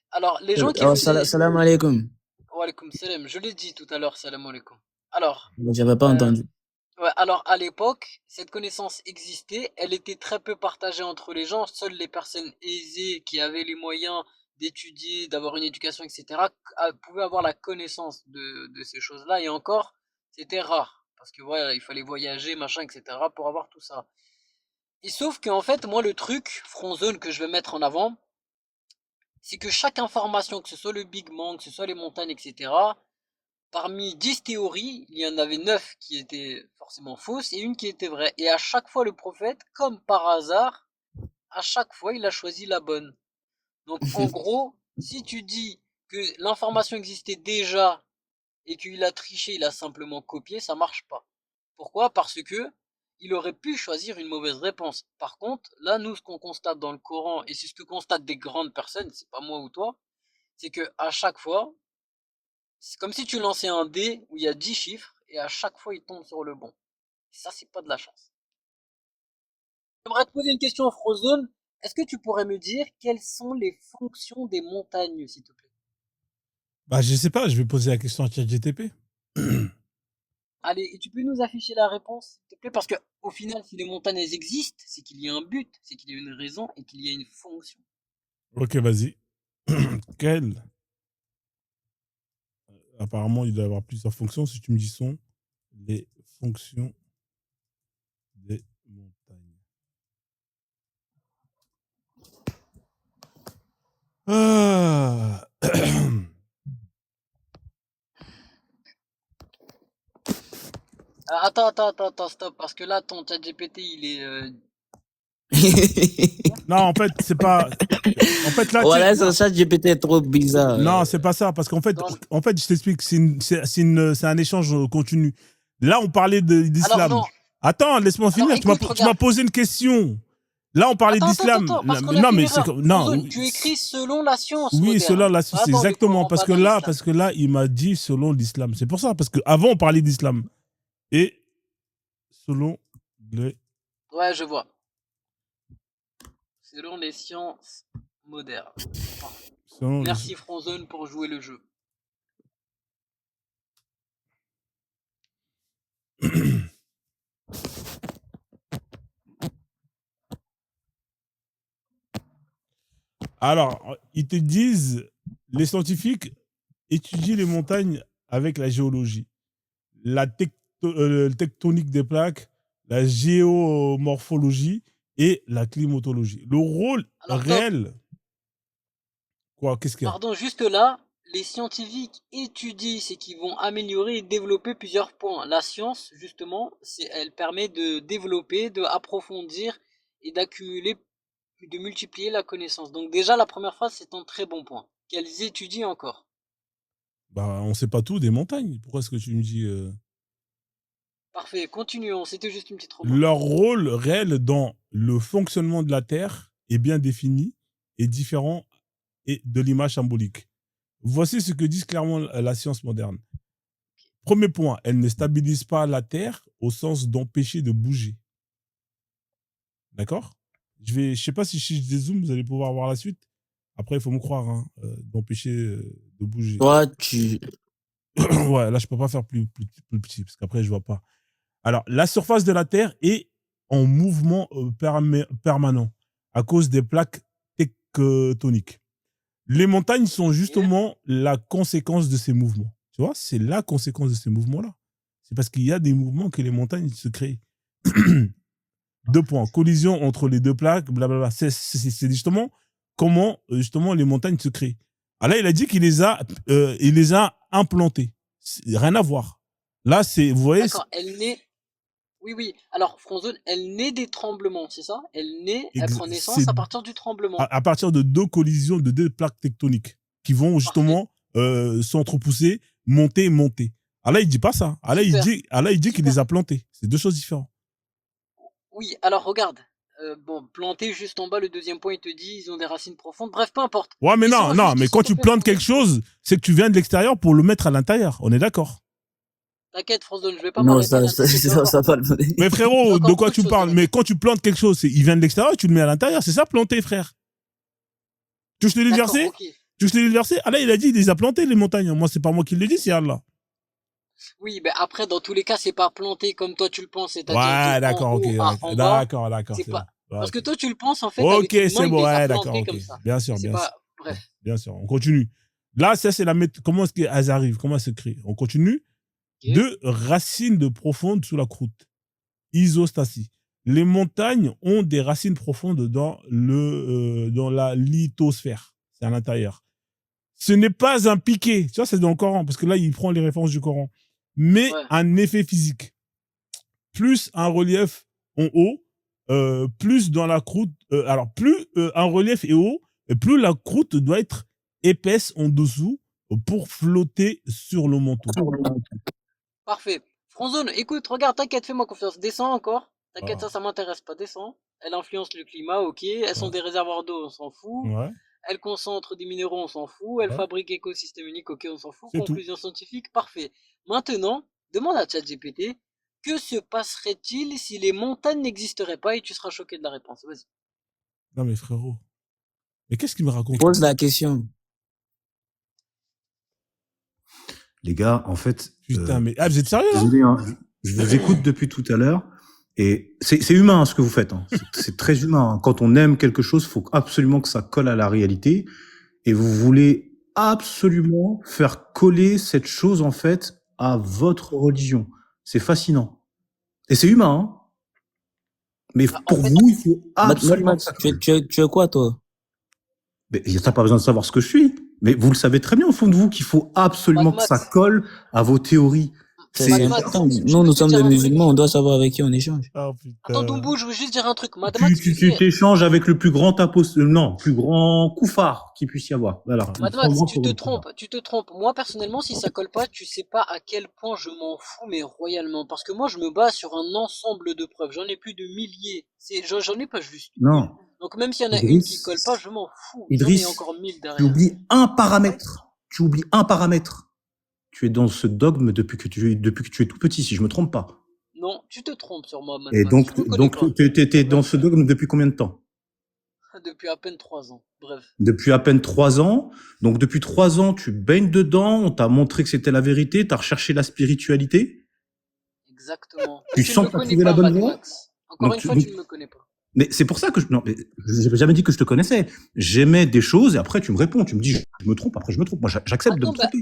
S6: Alors, les gens qui faisaient...
S1: Salam alaikum.
S6: Wa alaikum salam. Je l'ai dit tout à l'heure, salam alaikum. Alors...
S1: J'avais pas entendu.
S6: Ouais, alors à l'époque, cette connaissance existait, elle était très peu partagée entre les gens, seules les personnes aisées qui avaient les moyens d'étudier, d'avoir une éducation, etc., pouvaient avoir la connaissance de ces choses-là, et encore, c'était rare, parce que voilà, il fallait voyager, machin, etc., pour avoir tout ça. Et sauf qu'en fait, moi, le truc, Frozone, que je vais mettre en avant, c'est que chaque information, que ce soit le Big Bang, que ce soit les montagnes, etc., parmi 10 théories, il y en avait 9 qui étaient forcément fausses et une qui était vraie. Et à chaque fois, le prophète, comme par hasard, à chaque fois, il a choisi la bonne. Donc, en gros, si tu dis que l'information existait déjà et qu'il a triché, il a simplement copié, ça marche pas. Pourquoi? Parce que il aurait pu choisir une mauvaise réponse. Par contre, là, nous, ce qu'on constate dans le Coran, et c'est ce que constatent des grandes personnes, c'est pas moi ou toi, c'est que à chaque fois, c'est comme si tu lançais un dé où il y a 10 chiffres et à chaque fois il tombe sur le bon. Et ça, c'est pas de la chance. J'aimerais te poser une question, Frozone. Est-ce que tu pourrais me dire quelles sont les fonctions des montagnes, s'il te plaît?
S2: Bah, je sais pas, je vais poser la question à ChatGTP.
S6: Allez, et tu peux nous afficher la réponse, s'il te plaît? Parce que, au final, si les montagnes elles existent, c'est qu'il y a un but, c'est qu'il y a une raison et qu'il y a une fonction.
S2: Ok, vas-y. Quelle Apparemment, il doit y avoir plusieurs fonctions. Si tu me dis sont les fonctions des montagnes. Ah.
S6: Attends, stop, parce que là, ton chat GPT, il est...
S2: Non, en fait, c'est pas. En fait, là.
S1: Voilà, ce chat GPT est trop bizarre.
S2: Non, c'est pas ça, parce qu'en fait, je t'explique, c'est un échange continu. Là, on parlait d'islam. Attends, laisse-moi finir. Tu m'as posé une question. Là, on parlait d'islam.
S6: Non, mais c'est non. Tu écris selon la science.
S2: Oui,
S6: moderne.
S2: selon la science, exactement. Parce que là, il m'a dit selon l'islam. C'est pour ça, parce qu'avant, on parlait d'islam. Et selon les.
S6: Ouais, je vois. Selon les sciences modernes. Merci Frozone pour jouer le jeu.
S2: Alors, ils te disent, les scientifiques étudient les montagnes avec la géologie, la tectonique des plaques, la géomorphologie et la climatologie. Le rôle réel... Quoi? Qu'est-ce qu'il y a?
S6: Pardon, juste là, les scientifiques étudient ce qui vont améliorer et développer plusieurs points. La science, justement, elle permet de développer, d'approfondir et d'accumuler, de multiplier la connaissance. Donc déjà, la première phrase, c'est un très bon point. Qu'elles étudient encore.
S2: Bah, on sait pas tout des montagnes. Pourquoi est-ce que tu me dis...
S6: Parfait, continuons. C'était juste une petite remarque.
S2: Leur rôle réel dans le fonctionnement de la Terre est bien défini est différent de l'image symbolique. Voici ce que dit clairement la science moderne. Premier point, elle ne stabilise pas la Terre au sens d'empêcher de bouger. D'accord? Je sais pas si je dézoome, vous allez pouvoir voir la suite. Après, il faut me croire, hein, d'empêcher de bouger.
S1: Toi,
S2: Ouais, là, je peux pas faire plus petit, parce qu'après, je vois pas. Alors, la surface de la Terre est en mouvement permanent à cause des plaques tectoniques. Les montagnes sont justement la conséquence de ces mouvements. Tu vois, c'est la conséquence de ces mouvements-là. C'est parce qu'il y a des mouvements que les montagnes se créent. 2 points. Collision entre les deux plaques, blablabla. C'est justement comment justement les montagnes se créent. Alors là, il a dit qu'il les a implantées. Rien à voir. Là, vous voyez.
S6: D'accord, elle naît. Oui. Alors, Frozone, elle naît des tremblements, c'est ça? Elle prend naissance à partir du tremblement.
S2: À partir de 2 collisions de 2 plaques tectoniques qui vont justement s'entrepousser, monter. Alors là, il dit pas ça. Alors là, il dit qu'il les a plantées. C'est 2 choses différentes.
S6: Oui, alors regarde. Planter juste en bas, le deuxième point, il te dit ils ont des racines profondes. Bref, peu importe.
S2: Ouais, mais non, mais quand tu plantes quelque chose, c'est que tu viens de l'extérieur pour le mettre à l'intérieur. On est d'accord?
S6: T'inquiète, Frozone, je vais pas m'arrêter.
S1: Non, ça va.
S2: Mais frérot, de quoi tu parles? Mais quand tu plantes quelque chose, il vient de l'extérieur, tu le mets à l'intérieur. C'est ça, planter, frère. Tu veux que je te lis le verset?
S6: Okay.
S2: Tu veux que je te lis le verset? Ah là, il a dit, il les a plantés, les montagnes. Moi, c'est pas moi qui le dis, c'est Allah.
S6: Oui, mais après, dans tous les cas, c'est pas planté comme toi tu le penses.
S2: Ouais, d'accord, ok. D'accord.
S6: Parce que toi, tu le penses, en fait.
S2: Ok, c'est bon, ouais, d'accord. Okay. Bien sûr.
S6: Bref.
S2: Bien sûr, on continue. Là, ça, c'est comment est-ce qu'elles arrivent? Comment elles se créent? On continue. Okay. 2 racines profondes sous la croûte. Isostasie. Les montagnes ont des racines profondes dans la lithosphère. C'est à l'intérieur. Ce n'est pas un piqué. Tu vois, c'est dans le Coran, parce que là, il prend les références du Coran. Mais un effet physique. Plus un relief en haut, plus dans la croûte. Alors, plus un relief est haut, plus la croûte doit être épaisse en dessous pour flotter sur le manteau.
S6: Parfait. Frozone, écoute, regarde, t'inquiète, fais-moi confiance. Descends encore. T'inquiète, ça m'intéresse pas. Descends. Elle influence le climat, ok. Elles sont des réservoirs d'eau, on s'en fout.
S2: Ouais.
S6: Elle concentre des minéraux, on s'en fout. Elle fabrique écosystème unique, ok, on s'en fout. Conclusion scientifique, parfait. Maintenant, demande à ChatGPT, que se passerait-il si les montagnes n'existeraient pas, et tu seras choqué de la réponse. Vas-y.
S2: Non mais frérot, mais qu'est-ce qu'il me raconte?
S1: Pose la question.
S5: Les gars, en fait...
S2: Putain, mais vous êtes sérieux?
S5: Désolé, hein, je vous écoute depuis tout à l'heure. Et c'est humain ce que vous faites. Hein. C'est très humain. Hein. Quand on aime quelque chose, il faut absolument que ça colle à la réalité. Et vous voulez absolument faire coller cette chose, en fait, à votre religion. C'est fascinant. Et c'est humain. Hein. Mais pour vous, il faut absolument...
S1: Tu es quoi, toi?
S5: Mais t'as pas besoin de savoir ce que je suis. Mais vous le savez très bien au fond de vous qu'il faut absolument que ça colle à vos théories.
S1: C'est important. Nous sommes des musulmans, on doit savoir avec qui on échange.
S2: Oh, putain.
S6: Attends, Doumbou, je veux juste dire un truc.
S5: Tu t'échanges avec le plus grand plus grand koufar qu'il puisse y avoir. Voilà.
S6: Tu te trompes. Moi, personnellement, si ça colle pas, tu sais pas à quel point je m'en fous, mais royalement. Parce que moi, je me base sur un ensemble de preuves. J'en ai plus de milliers. J'en ai pas juste.
S5: Non.
S6: Donc, même s'il y en a une qui colle pas, je m'en fous.
S5: Idriss,
S6: j'en ai encore 1000 derrière.
S5: Tu oublies un paramètre. Tu es dans ce dogme depuis que tu es tout petit, si je me trompe pas.
S6: Non, tu te trompes sur moi.
S5: Et donc t'es dans ce dogme depuis combien de temps?
S6: Depuis à peine 3 ans. Bref.
S5: Depuis à peine 3 ans. Donc depuis 3 ans, tu baignes dedans. On t'a montré que c'était la vérité. T'as recherché la spiritualité.
S6: Exactement.
S5: Tu sens que t'as trouvé la bonne voie.
S6: Encore une fois, tu ne me connais pas.
S5: Mais c'est pour ça que j'ai jamais dit que je te connaissais. J'aimais des choses et après tu me réponds, tu me dis je me trompe, après je me trompe. Moi j'accepte de me tromper.